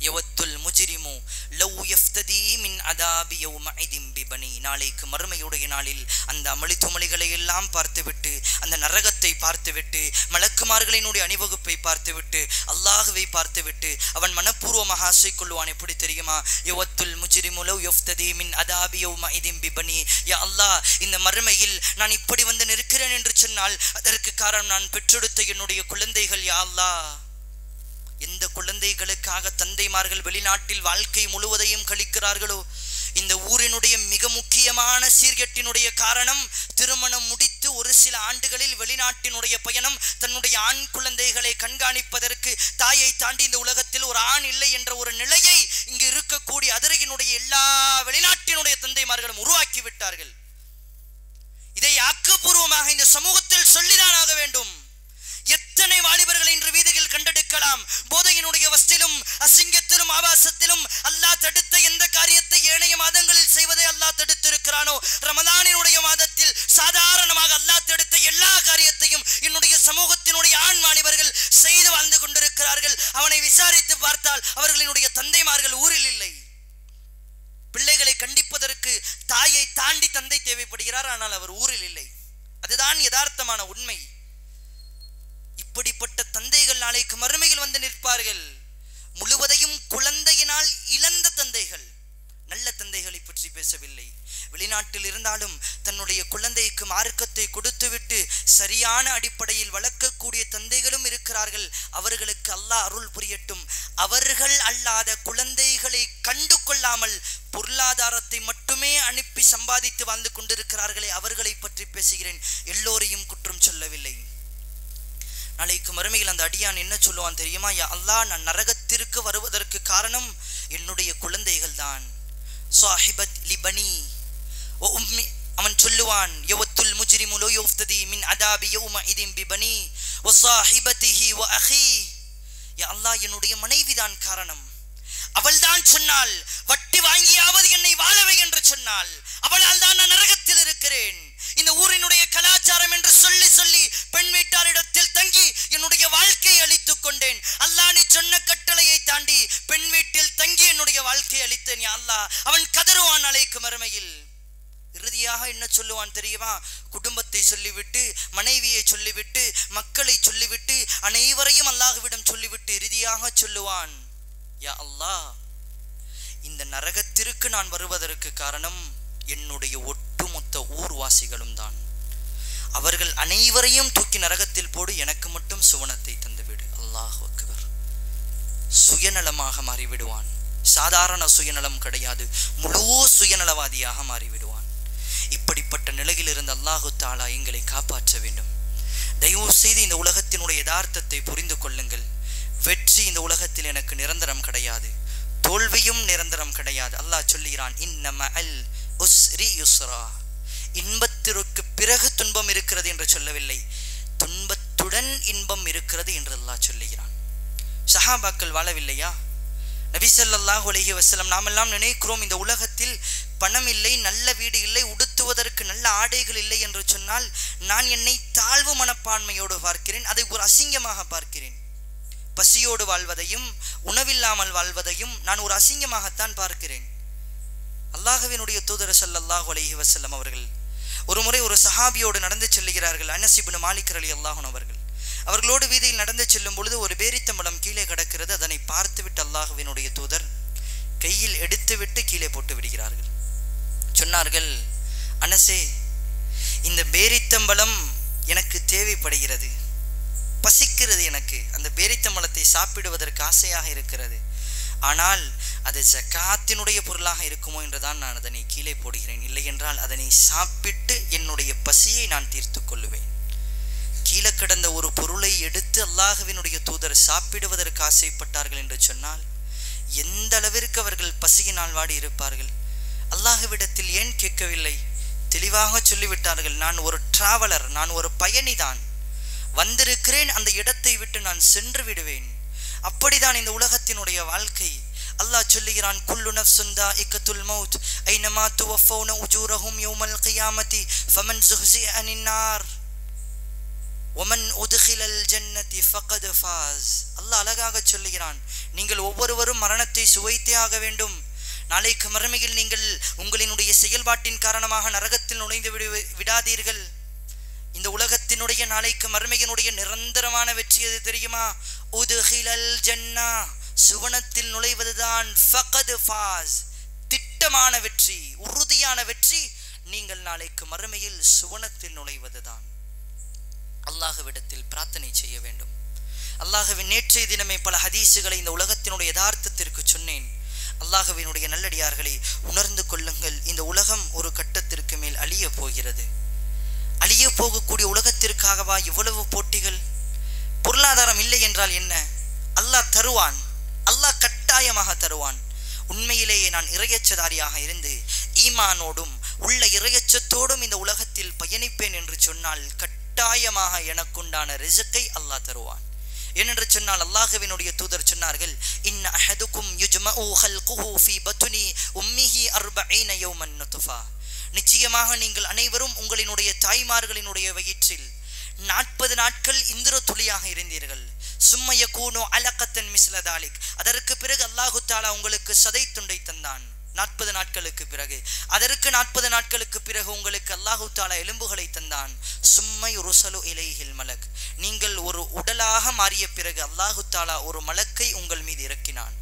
யவத்துல் முஜ்ரிமு லவ் யஃப்ததி மின் அதாபி யௌமஇதின் பிபனி. நாளைக்கு மறுமையுடைய நாளில் அந்த அமளித்துமளிகளை எல்லாம் பார்த்துவிட்டு, அந்த நரகத்தை பார்த்துவிட்டு, மலக்குமார்களினுடைய அணிவகுப்பை பார்த்துவிட்டு, அல்லாஹுவை பார்த்துவிட்டு அவன் மனப்பூர்வமாக ஆசை கொள்வான். எப்படி தெரியுமா? யவத்துல் முஜ்ரிமு லவ் யஃப்ததி மின் அதாபி யௌமஇதின் பிபனி. யா அல்லாஹ், இந்த மறுமையில் நான் இப்படி வந்து நிற்கிறேன் என்று சொன்னால் அதற்கு காரணம் நான் பெற்றெடுத்த என்னுடைய குழந்தைகள். யா அல்லாஹ், எந்த குழந்தைகளுக்காக தந்தைமார்கள் வெளிநாட்டில் வாழ்க்கை முழுவதையும் கழிக்கிறார்களோ, இந்த ஊரினுடைய மிக முக்கியமான சீர்கேட்டினுடைய காரணம், திருமணம் முடித்து ஒரு சில ஆண்டுகளில் வெளிநாட்டினுடைய பயணம், தன்னுடைய ஆண் குழந்தைகளை கண்காணிப்பதற்கு தாயை தாண்டி இந்த உலகத்தில் ஒரு ஆண் இல்லை என்ற ஒரு நிலையை இங்கு இருக்கக்கூடிய அதிரையினுடைய எல்லா வெளிநாட்டினுடைய தந்தைமார்களும் உருவாக்கி விட்டார்கள். இதை ஆக்கப்பூர்வமாக இந்த சமூகத்தில் சொல்லிதான் ஆக வேண்டும். எத்தனை வாலிபர்களை இன்று வீதியில் கண்டெடுக்கலாம். போதையினுடைய வஸ்திலும் அசிங்கத்திலும் ஆபாசத்திலும் அல்லாஹ் தடுத்த எந்த காரியத்தை ஏனைய மாதங்களில் செய்வதை அல்லாஹ் தடுத்திருக்கிறானோ, ரமலானினுடைய மாதத்தில் சாதாரணமாக அல்லாஹ் தடுத்த எல்லா காரியத்தையும் என்னுடைய சமூகத்தினுடைய ஆண் வாலிபர்கள் செய்து வாழ்ந்து கொண்டிருக்கிறார்கள். அவனை விசாரித்து பார்த்தால் அவர்களினுடைய தந்தைமார்கள் ஊரில் இல்லை. பிள்ளைகளை கண்டிப்பதற்கு தாயை தாண்டி தந்தை தேவைப்படுகிறார், ஆனால் அவர் ஊரில் இல்லை. அதுதான் யதார்த்தமான உண்மை. இப்படிப்பட்ட தந்தைகள் நாளைக்கு மறுமையில் வந்து நிற்பார்கள். முழுவதையும் குழந்தையினால் இழந்த தந்தைகள். நல்ல தந்தைகளை பற்றி பேசவில்லை. வெளிநாட்டில் இருந்தாலும் தன்னுடைய குழந்தைக்கு மார்க்கத்தை கொடுத்துவிட்டு சரியான அடிப்படையில் வளர்க்கக்கூடிய தந்தைகளும் இருக்கிறார்கள். அவர்களுக்கு அல்லாஹ் அருள் புரியட்டும். அவர்கள் அல்லாத குழந்தைகளை கண்டு கொள்ளாமல் பொருளாதாரத்தை மட்டுமே அனுப்பி சம்பாதித்து வாழ்ந்து கொண்டிருக்கிறார்களே, அவர்களை பற்றி பேசுகிறேன். எல்லோரையும் குற்றம் சொல்லவில்லை. நாளைக்கு மறுமையில் அந்த அடியான் என்ன சொல்லுவான் தெரியுமா? யா அல்லாஹ், நான் நரகத்திற்கு வருவதற்கு காரணம் என்னுடைய குழந்தைகள் தான். சாஹிபத் லிபனி வ உம்மி. அவன் சொல்லுவான், யவத்துல் முஜ்ரிமு லா யுஃப்ததி மின் அதாபி யௌமஇதின் பிபனி வ சாஹிபதிஹி வ அஹி. யா அல்லாஹ், என்னுடைய மனைவிதான் காரணம். அவள் தான் சொன்னாள், வட்டி வாங்கியாவது என்னை வாழவை என்று சொன்னாள். அவளால் தான் நான் நரகத்தில் இருக்கிறேன். இந்த ஊரினுடைய கலாச்சாரம் என்று சொல்லி சொல்லி பெண் வீட்டாரிடத்தில் தங்கி என்னுடைய வாழ்க்கையை அழித்துக் கொண்டேன். அல்லாஹ், நீ சொன்ன கட்டளையை தாண்டி பெண் வீட்டில் தங்கி என்னுடைய வாழ்க்கையை அழித்தேன். யா அல்லாஹ், அவன் கதறுவான் நாளைக்கு மறுமையில். இறுதியாக என்ன சொல்லுவான் தெரியுமா? குடும்பத்தை சொல்லிவிட்டு, மனைவியை சொல்லிவிட்டு, மக்களை சொல்லிவிட்டு, அனைவரையும் அல்லாஹ்விடம் சொல்லிவிட்டு இறுதியாக சொல்லுவான், யா அல்லாஹ், இந்த நரகத்திற்கு நான் வருவதற்கு காரணம் என்னுடைய ஒட்டுமொத்த ஊர்வாசிகளும் தான். அவர்கள் அனைவரையும் தூக்கி நரகத்தில் போடு, எனக்கு மட்டும் சுவனத்தை தந்துவிடு. அல்லாஹ் அக்பர். சுயநலமாக மாறிவிடுவான். சாதாரண சுயநலம் கிடையாது, முழு சுயநலவாதியாக மாறிவிடுவான். இப்படிப்பட்ட நிலையில் இருந்து அல்லாஹு தாலா எங்களை காப்பாற்ற வேண்டும். தயவு செய்து இந்த உலகத்தினுடைய யதார்த்தத்தை புரிந்து கொள்ளுங்கள். வெற்றி இந்த உலகத்தில் எனக்கு நிரந்தரம் கிடையாது, தோல்வியும் நிரந்தரம் கிடையாது. அல்லாஹ் சொல்லுகிறான், இன்னமல் உஸ்ரி யுஸ்ரா. இன்பத்திற்கு பிறகு துன்பம் இருக்கிறது என்று சொல்லவில்லை, துன்பத்துடன் இன்பம் இருக்கிறது என்று அல்லாஹ் சொல்லுகிறான். சஹாபாக்கள் வாழவில்லையா? நபி ஸல்லல்லாஹு அலைஹி வஸல்லம், நாமெல்லாம் நினைக்கிறோம் இந்த உலகத்தில் பணம் இல்லை, நல்ல வீடு இல்லை, உடுத்துவதற்கு நல்ல ஆடைகள் இல்லை என்று சொன்னால் நான் என்னை தாழ்வு மனப்பான்மையோடு பார்க்கிறேன், அதை ஒரு அசிங்கமாக பார்க்கிறேன். பசியோடு வாழ்வதையும் உணவில்லாமல் வாழ்வதையும் நான் ஒரு அசிங்கமாகத்தான் பார்க்கிறேன். அல்லாஹ்வினுடைய தூதர் ஸல்லல்லாஹு அலைஹி வஸல்லம் அவர்கள் ஒரு முறை ஒரு சஹாபியோடு நடந்து செல்லுகிறார்கள். அனஸ் இப்னு மாலிக் ரலியல்லாஹு அன்ஹு அவர்கள் அவர்களோடு வீதியில் நடந்து செல்லும் பொழுது ஒரு பேரித்தம்பழம் கீழே கிடக்கிறது. அதனை பார்த்துவிட்டு அல்லாஹ்வினுடைய தூதர் கையில் எடுத்துவிட்டு கீழே போட்டு விடுகிறார்கள். சொன்னார்கள், அனஸே, இந்த பேரித்தம்பழம் எனக்கு தேவைப்படுகிறது, பசிக்கிறது, எனக்கு அந்த பேரித்தம்பழத்தை சாப்பிடுவதற்கு ஆசையாக இருக்கிறது, ஆனால் அது ஜகாத்தினுடைய பொருளாக இருக்குமோ என்றுதான் நான் அதனை கீழே போடுகிறேன். இல்லை என்றால் அதனை சாப்பிட்டு என்னுடைய பசியை நான் தீர்த்து கொள்ளுவேன். கீழே கிடந்த ஒரு பொருளை எடுத்து அல்லாஹ்வினுடைய தூதர் சாப்பிடுவதற்கு ஆசைப்பட்டார்கள் என்று சொன்னால் எந்த அளவிற்கு அவர்கள் பசியினால் வாடி இருப்பார்கள். அல்லாஹ்விடத்தில் ஏன் கேட்கவில்லை? தெளிவாக சொல்லிவிட்டார்கள், நான் ஒரு டிராவலர், நான் ஒரு பயணிதான், வந்திருக்கிறேன், அந்த இடத்தை விட்டு நான் சென்று விடுவேன். அப்படிதான் இந்த உலகத்தினுடைய வாழ்க்கை. அல்லாஹ் சொல்லுகிறான், குல்லு நஃப்ஸுன் தாஇகத்துல் மௌத் ஐனமா துவஃபௌன உஜூரஹும் யௌமல் கியாமத்தி ஃபமன் ஸுஹ்ஸிஅ அனின் நார் வமன் உத்கிலல் ஜன்னதி ஃபகத் ஃபாஸ். அல்லாஹ் அழகாக சொல்லுகிறான், நீங்கள் ஒவ்வொருவரும் மரணத்தை சுவைத்தே ஆக வேண்டும். நாளைக்கு மறுமையில் நீங்கள் உங்களினுடைய செயல்பாட்டின் காரணமாக நரகத்தில் நுழைந்து விடாதீர்கள். இந்த உலகத்தினுடைய நாளைக்கு மறுமையினுடைய நிரந்தரமான வெற்றி எது தெரியுமா? உத்கிலல் ஜன்னா, சுவனத்தில் நுழைவதுதான். ஃபகத் ஃபாஸ், திட்டமான வெற்றி, உறுதியான வெற்றி. நீங்கள் நாளைக்கு மறுமையில் சுவனத்தில் நுழைவதுதான். அல்லாஹ்விடத்தில் பிரார்த்தனை செய்ய வேண்டும். அல்லாஹ்வின் நேற்றைய தினமே பல ஹதீஸுகளை இந்த உலகத்தினுடைய யதார்த்தத்திற்கு சொன்னேன். அல்லாஹ்வினுடைய நல்லடியார்களை உணர்ந்து கொள்ளுங்கள். இந்த உலகம் ஒரு கட்டத்திற்கு மேல் அழிய போகிறது. அழிய போகக்கூடிய உலகத்திற்காகவா இவ்வளவு போட்டிகள்? பொருளாதாரம் இல்லை என்றால் என்ன? அல்லாஹ் தருவான், அல்லாஹ் கட்டாயமாக தருவான். உண்மையிலேயே நான் இறையச்சதாரியாக இருந்து ஈமானோடும் உள்ள இறையச்சத்தோடும் இந்த உலகத்தில் பயணிப்பேன் என்று சொன்னால் கட்டாயமாக எனக்குண்டான ரிஸ்கை அல்லாஹ் தருவான். ஏனென்று சொன்னால் அல்லாஹ்வினுடைய தூதர் சொன்னார்கள், இன்ன அஹதுக்கும் யுஜ்மஉ ஹல்குஹு ஃபீ பத்னி உம்மிஹி 40 யௌமன் நுத்ஃபா. நிச்சயமாக நீங்கள் அனைவரும் உங்களினுடைய தாய்மார்களினுடைய வயிற்றில் 40 நாட்கள் இந்திர துளியாக இருந்தீர்கள். சும்ம யகூனு அலகத்தன் மிஸ்ல தாலிக். அதற்கு பிறகு அல்லாஹு தஆலா உங்களுக்கு சதை துண்டை தந்தான் 40 நாட்களுக்கு பிறகு. அதற்கு 40 நாட்களுக்கு பிறகு உங்களுக்கு அல்லாஹு தஆலா எலும்புகளை தந்தான். சும்மை ருசலு இலைஹில் மலக். நீங்கள் ஒரு உடலாக மாறிய பிறகு அல்லாஹு தஆலா ஒரு மலக்கை உங்கள் மீது இறக்கினான்.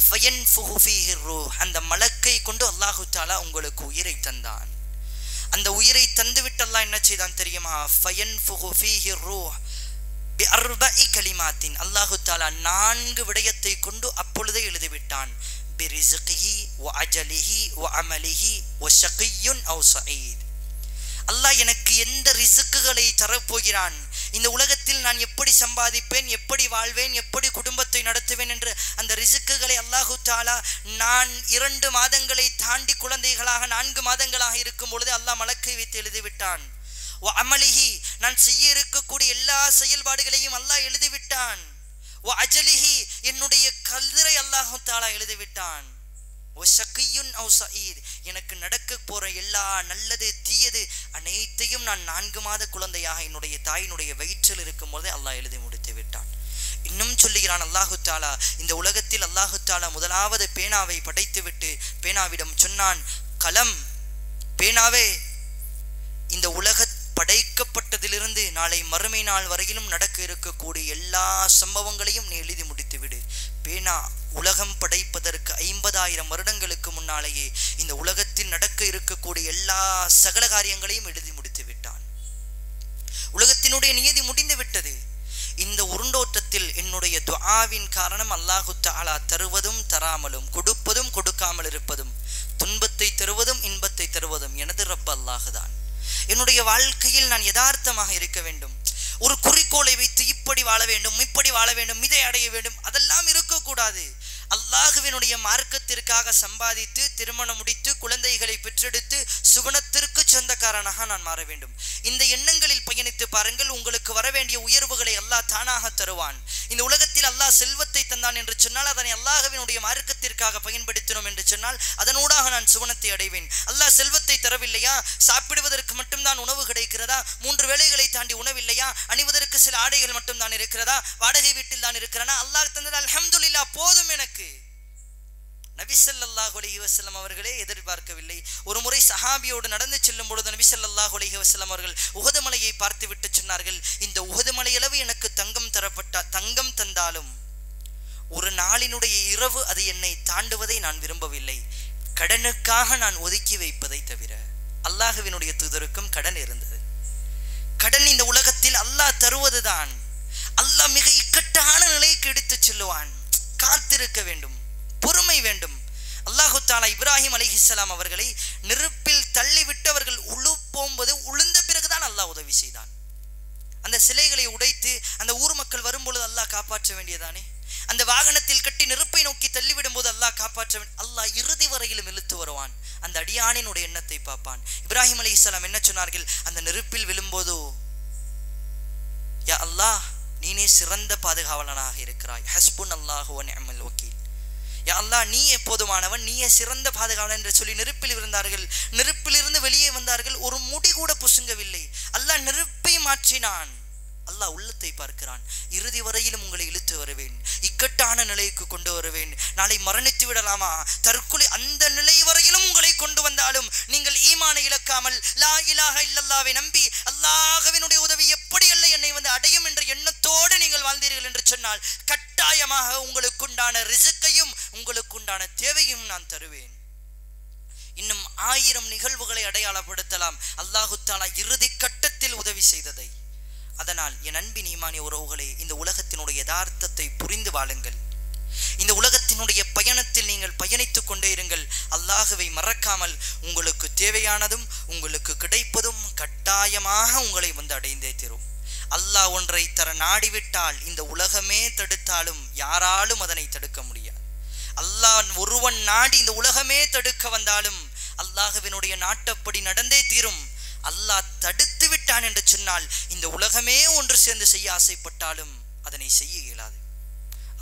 ஃபயன்ஃபுஹு ஃபீஹி ரூஹ். அந்த மலக்கை கொண்டு அல்லாஹு தஆலா உங்களுக்கு உயிரை தந்தான். அந்த உயிரை தந்துவிட்டு அல்லாஹ் என்ன செய்தான் தெரியுமா? ஃபயன்ஃபுஹு ஃபீஹி ரூஹ் பிஅர்பஇ கலிமாத்தின். அல்லாஹு தஆலா 4 விடயத்தை கொண்டு அப்பொழுதே எழுதிவிட்டான். பிரிஸ்கிஹி வ அஜலிஹி வ அமலிஹி வ ஷகிய்யுன் அவ் சஈத். அல்லாஹ் எனக்கு எந்த ரிஸ்க்குகளை தரப்போகிறான், இந்த உலகத்தில் நான் எப்படி சம்பாதிப்பேன், எப்படி வாழ்வேன், எப்படி குடும்பத்தை நடத்துவேன் என்று அந்த ரிஸ்க்குகளை அல்லாஹு தஆலா நான் 2 மாதங்களை தாண்டி குழந்தைகளாக 4 மாதங்களாக இருக்கும் பொழுது அல்லாஹ் மலக்கை வைத்து எழுதிவிட்டான். வ அமலிஹி, நான் செய்ய இருக்கக்கூடிய எல்லா செயல்பாடுகளையும் அல்லாஹ் எழுதிவிட்டான். வ அஜலிஹி, என்னுடைய கதிரை அல்லாஹு தஆலா எழுதிவிட்டான். வ ஷகிய்யுன் அவ் சஈத், எனக்கு நடக்க போற எல்லா நல்லது தீயது அனைத்தையும் நான் 4 மாத குழந்தையாக என்னுடைய தாயினுடைய வயிற்றில் இருக்கும் போதே அல்லாஹ் எழுதி முடித்து விட்டான். இன்னும் சொல்லுகிறான் அல்லாஹு தஆலா, இந்த உலகத்தில் அல்லாஹு தஆலா முதலாவது பேனாவை படைத்துவிட்டு பேனாவிடம் சொன்னான், கலம் பேனாவே, இந்த உலக படைக்கப்பட்டதிலிருந்து நாளை மறுமை நாள் வரையிலும் நடக்க இருக்கக்கூடிய எல்லா சம்பவங்களையும் நீ எழுதி முடித்து விடு. பேனா உலகம் படைப்பதற்கு 50,000 வருடங்களுக்கு முன்னாலேயே இந்த உலகத்தில் நடக்க இருக்கக்கூடிய எல்லா சகல காரியங்களையும் எழுதி முடித்து விட்டான். உலகத்தினுடைய நியதி முடிந்து விட்டது. இந்த உருண்டோட்டத்தில் என்னுடைய துஆவின் காரணம் அல்லாஹு தஆலா தருவதும் தராமலும், கொடுப்பதும் கொடுக்காமல் இருப்பதும், துன்பத்தை தருவதும் இன்பத்தை தருவதும் எனது ரப் அல்லாஹுதான். என்னுடைய வாழ்க்கையில் நான் யதார்த்தமாக இருக்க வேண்டும். ஒரு குறிக்கோளை வைத்து இப்படி வாழ வேண்டும், இப்படி வாழ வேண்டும், இதை அடைய வேண்டும், அதெல்லாம் இருக்கக்கூடாது. அல்லாஹுவினுடைய மார்க்கத்திற்காக சம்பாதித்து திருமணம் முடித்து குழந்தைகளை பெற்றெடுத்து சுவனத்திற்கு சொந்தக்காரனாக நான் மாற வேண்டும். இந்த எண்ணங்களில் பயணித்து பாருங்கள். உங்களுக்கு வர வேண்டிய உயர்வுகளை அல்லாஹ் தானாக தருவான். இந்த உலகத்தில் அல்லாஹ் செல்வத்தை தந்தான் என்று சொன்னால் அதனை அல்லாஹுவினுடைய மார்க்கத்திற்காக பயன்படுத்தினோம் என்று சொன்னால் அதனூடாக நான் சுவனத்தை அடைவேன். அல்லாஹ் செல்வத்தை தரவில்லையா? சாப்பிடுவதற்கு மட்டும்தான் உணவு கிடைக்கிறதா? 3 வேளைகளை தாண்டி உணவில்லையா? அணிவதற்கு சில ஆடைகள் மட்டும்தான் இருக்கிறதா? வாடகை வீட்டில் தான் இருக்கிறானா? அல்லாஹ் தந்தது அல்ஹம்துலில்லாஹ், போதும் எனக்கு. நபி ஸல்லல்லாஹு அலைஹி வஸல்லம் அவர்களே எதிர்பார்க்கவில்லை. ஒரு முறை சஹாபியோடு நடந்து செல்லும் பொழுது நபி ஸல்லல்லாஹு அலைஹி வஸல்லம் அவர்கள் உஹது மலையை பார்த்து விட்டு சொன்னார்கள், இந்த உஹது மலையளவு எனக்கு தங்கம் தந்தாலும் ஒரு நாளினுடைய இரவு அது என்னை தாண்டுவதை நான் விரும்பவில்லை, கடனுக்காக நான் ஒதுக்கி வைப்பதை தவிர. அல்லாஹுவினுடைய தூதருக்கும் கடன் இருந்தது. கடன் இந்த உலகத்தில் அல்லாஹ் தருவதுதான். அல்லாஹ் மிக இக்கட்டான நிலைக்கு எடுத்து செல்லுவான். காத்திருக்க வேண்டும், பொறுமை வேண்டும். அல்லாஹு தஆலா இப்ராஹிம் அலைஹிஸ்ஸலாம் அவர்களை நெருப்பில் தள்ளி விட்டவர்கள் போகும்போது உளுந்த பிறகுதான் அல்லாஹ் உதவி செய்தான். அந்த சிலைகளை உடைத்து அந்த ஊர் மக்கள் வரும்பொழுது அல்லாஹ் காப்பாற்ற வேண்டியதானே? அந்த வாகனத்தில் கட்டி நெருப்பை நோக்கி தள்ளிவிடும் போது அல்லாஹ் காப்பாற்ற அல்லாஹ் இறுதி வரையிலும் இழுத்து வருவான். அந்த அடியானினுடைய எண்ணத்தை பார்ப்பான். இப்ராஹிம் அலைஹிஸ்ஸலாம் என்ன சொன்னார்கள்? அந்த நெருப்பில் விழும்போதோ, யா அல்லாஹ், நீனே சிறந்த பாதுகாவலனாக இருக்கிறாய், ஹஸ்புன் அல்லாஹு வ நிஅமல் வக்கீல். யா அல்லாஹ், நீயே போதுமானவன், நீயே சிறந்த பாதுகாவலன் என்று சொல்லி நெருப்பில் இருந்தார்கள். நெருப்பிலிருந்து வெளியே வந்தார்கள். ஒரு முடி கூட புசுங்கவில்லை. அல்லாஹ் நெருப்பை மாற்றினான். அல்லாஹ் உள்ளத்தை பார்க்கிறான். இறுதி வரையிலும் உங்களை இழுத்து வருவேன், இக்கட்டான நிலைக்கு கொண்டு வருவேன். நாளை மரணித்து விடலாமா, தற்கொலை, அந்த நிலை வரையிலும் உங்களை கொண்டு வந்தாலும் நீங்கள் ஈமானை இழக்காமல் லா இலாஹ இல்லல்லாஹ்வை நம்பி அல்லாஹ்வினுடைய உதவி எப்படி இல்லை என்னை அடையும் என்ற எண்ணத்தோடு நீங்கள் வாழ்ந்தீர்கள் என்று சொன்னால் கட்டாயமாக உங்களுக்குண்டான ரிஸ்கையும் உங்களுக்குண்டான தேவையும் நான் தருவேன். இன்னும் 1000 நிகழ்வுகளை அடையாளப்படுத்தலாம் அல்லாஹு தஆலா இறுதி கட்டத்தில் உதவி செய்ததை. அதனால் என் அன்பின் ஈமானிய உறவுகளே, இந்த உலகத்தினுடைய யதார்த்தத்தை புரிந்து வாழுங்கள். இந்த உலகத்தினுடைய பயணத்தில் நீங்கள் பயணித்துக் கொண்டே இருங்கள். அல்லாஹுவை மறக்காமல் உங்களுக்கு தேவையானதும் உங்களுக்கு கிடைப்பதும் கட்டாயமாக உங்களை அடைந்தே தரும். அல்லாஹ் ஒன்றை தர நாடிவிட்டால் இந்த உலகமே தடுத்தாலும் யாராலும் அதனை தடுக்க முடியாது. அல்லாஹ் ஒருவன் நாடி இந்த உலகமே தடுக்க வந்தாலும் அல்லாஹுவினுடைய நாட்டப்படி நடந்தே தீரும். அல்லாஹ் தடுத்து விட்டான் என்று சொன்னால் இந்த உலகமே ஒன்று சேர்ந்து செய்ய ஆசைப்பட்டாலும் அதனை செய்ய இயலாது.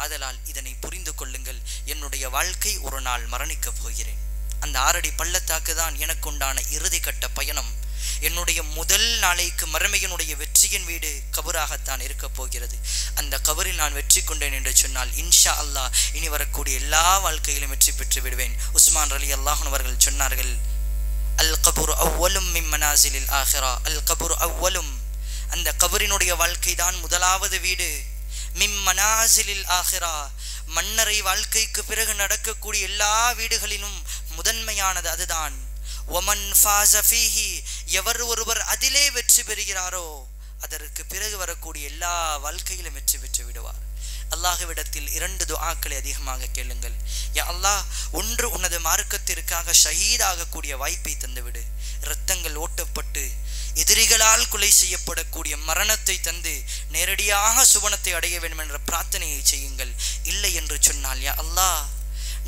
ஆதலால் இதனை புரிந்து கொள்ளுங்கள். என்னுடைய வாழ்க்கை ஒரு நாள் மரணிக்கப் போகிறேன். அந்த 6 அடி பள்ளத்தாக்கு தான் எனக்கு உண்டான இறுதி கட்ட பயணம். என்னுடைய முதல் நாளைக்கு மறுமையினுடைய வெற்றியின் வீடு கபராகத்தான் இருக்க போகிறது. அந்த கபரில் நான் வெற்றி கொண்டேன் என்று சொன்னால் இன்ஷா அல்லாஹ் இனி வரக்கூடிய எல்லா வாழ்க்கையிலும் வெற்றி பெற்று விடுவேன். உஸ்மான் ரலியல்லாஹு அன்ஹு அவர்கள் சொன்னார்கள், அல் கபுர் அவ்வலும் மின் மனாசிலில் ஆஹிரா. அல் கபுர் அவ்வலும், அந்த கபரினுடைய வாழ்க்கை தான் முதலாவது வீடு. மின் மனாசிலில் ஆஹிரா, மன்னரை வாழ்க்கைக்கு பிறகு நடக்கக்கூடிய எல்லா வீடுகளிலும் முதன்மையானது அதுதான். ஒமன் ஃபாஸ ஃபீஹி, எவர் ஒருவர் அதிலே வெற்றி பெறுகிறாரோ அதற்கு பிறகு வரக்கூடிய எல்லா வாழ்க்கையிலும் வெற்றி பெற்று விடுவார். அல்லாஹ்விடத்தில் 2 துஆக்களை அதிகமாக கேளுங்கள். யா அல்லாஹ், ஒன்று உனது மார்க்கத்திற்காக ஷஹீதாகக்கூடிய வாய்ப்பை தந்துவிடு. இரத்தங்கள் ஓட்டப்பட்டு எதிரிகளால் கொலை செய்யப்படக்கூடிய மரணத்தை தந்து நேரடியாக சுவனத்தை அடைய வேண்டும் என்ற பிரார்த்தனையை செய்யுங்கள். இல்லை என்று சொன்னால் யா அல்லாஹ்,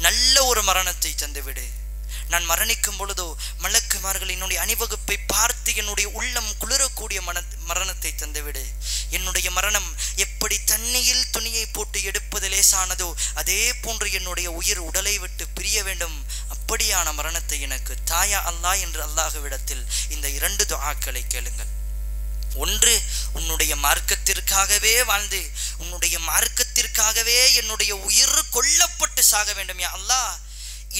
நல்ல ஒரு மரணத்தை தந்துவிடு. நான் மரணிக்கும் பொழுதோ மலக்குமார்கள் என்னுடைய அணிவகுப்பை பார்த்து என்னுடைய உள்ளம் குளிரக்கூடிய மரணத்தை தந்துவிடு. என்னுடைய மரணம் எப்படி தண்ணியில் துணியை போட்டு எடுப்பது லேசானதோ அதே போன்று என்னுடைய உயிர் உடலை விட்டு பிரிய வேண்டும். அப்படியான மரணத்தை எனக்கு தாயா அல்லாஹ் என்று அல்லாஹ்விடத்தில் இந்த 2 துஆக்களை கேளுங்கள். ஒன்று, உன்னுடைய மார்க்கத்திற்காகவே வாழ்ந்து உன்னுடைய மார்க்கத்திற்காகவே என்னுடைய உயிர் கொல்லப்பட்டு சாக வேண்டும் யா அல்லாஹ்.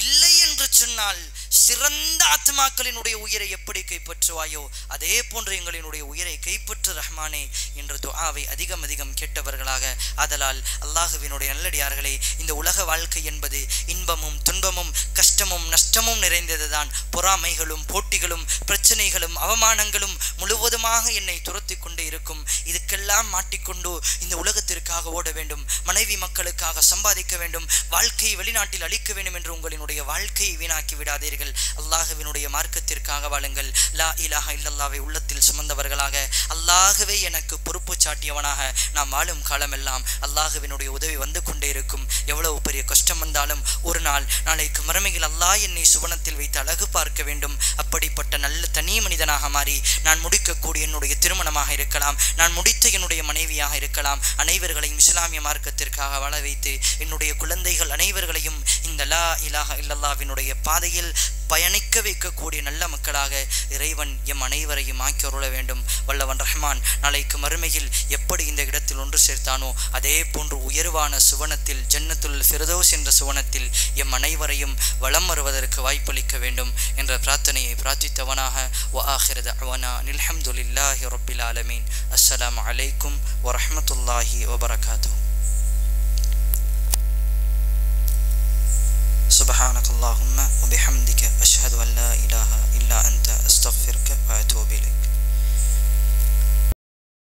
இல்லை என்று சொன்னால் சிறந்த ஆத்மாக்களினுடைய உயிரை எப்படி கைப்பற்றுவாயோ அதே போன்று எங்களினுடைய உயிரை கைப்பற்று ரஹ்மானே என்ற துஆவை அதிகம் அதிகம் கேட்டவர்களாக. ஆதலால் அல்லாஹ்வினுடைய நல்லடியார்களே, இந்த உலக வாழ்க்கை என்பது இன்பமும் துன்பமும் கஷ்டமும் நஷ்டமும் நிறைந்ததுதான். பொறாமைகளும் போட்டிகளும் பிரச்சனைகளும் அவமானங்களும் முழுவதுமாக என்னை துரத்தி கொண்டே இருக்கும். இதுக்கெல்லாம் மாட்டிக்கொண்டு இந்த உலகத்திற்காக ஓட வேண்டும், மனைவி மக்களுக்காக சம்பாதிக்க வேண்டும், வாழ்க்கையை வெளிநாட்டில் அளிக்க வேண்டும் என்று உங்களினுடைய வாழ்க்கையை வீணாக்கி விடாதீர்கள். அல்லாஹ்வினுடைய மார்க்கத்திற்காக வாழுங்கள். லா இலாஹா இல்லல்லாஹ்வை உள்ளத்தில் சுமந்தவர்களாக, அல்லாஹ்வே எனக்கு பொறுப்பு சாட்டியவனாக நாம் வாழும் காலமெல்லாம் அல்லாஹ்வினுடைய உதவி வந்து கொண்டே இருக்கும். எவ்வளவு பெரிய கஷ்டம் வந்தாலும் ஒரு நாள் நாளைக்கு மறுமையில் அல்லாஹ் என்னை சுவனத்தில் வைத்து அழகு பார்க்க வேண்டும். அப்படிப்பட்ட நல்ல தனி மனிதனாக மாறி நான் முடிக்கக்கூடிய என்னுடைய திருமணமாக இருக்கலாம், நான் முடித்த என்னுடைய மனைவியாக இருக்கலாம், அனைவர்களையும் இஸ்லாமிய மார்க்கத்திற்காக வாழ வைத்து என்னுடைய குழந்தைகள் அனைவர்களையும் இந்த லா இலாஹா இல்லல்லாஹ்வினுடைய பாதையில் பயணிக்க வைக்கக்கூடிய நல்ல மக்களாக இறைவன் எம் அனைவரையும் ஆக்கி அருள வேண்டும். வல்லவன் ரஹ்மான் நாளைக்கு மறுமையில் எப்படி இந்த இடத்தில் ஒன்று சேர்த்தானோ அதே போன்று உயர்வான சுவனத்தில் ஜன்னத்துல் ஃபிர்தௌஸ் என்ற சுவனத்தில் எம் அனைவரையும் வலம் வருவதற்கு வாய்ப்பளிக்க வேண்டும் என்ற பிரார்த்தனையை பிரார்த்தித்தவனாக வ ஆகிரு தஅவானா அல்ஹம்துலில்லாஹி ரப்பில் ஆலமீன். அஸ்ஸலாமு அலைக்கும் வரஹ்மத்துல்லாஹி வபரகாத்துஹு. سبحانك اللهم وبحمدك أشهد أن لا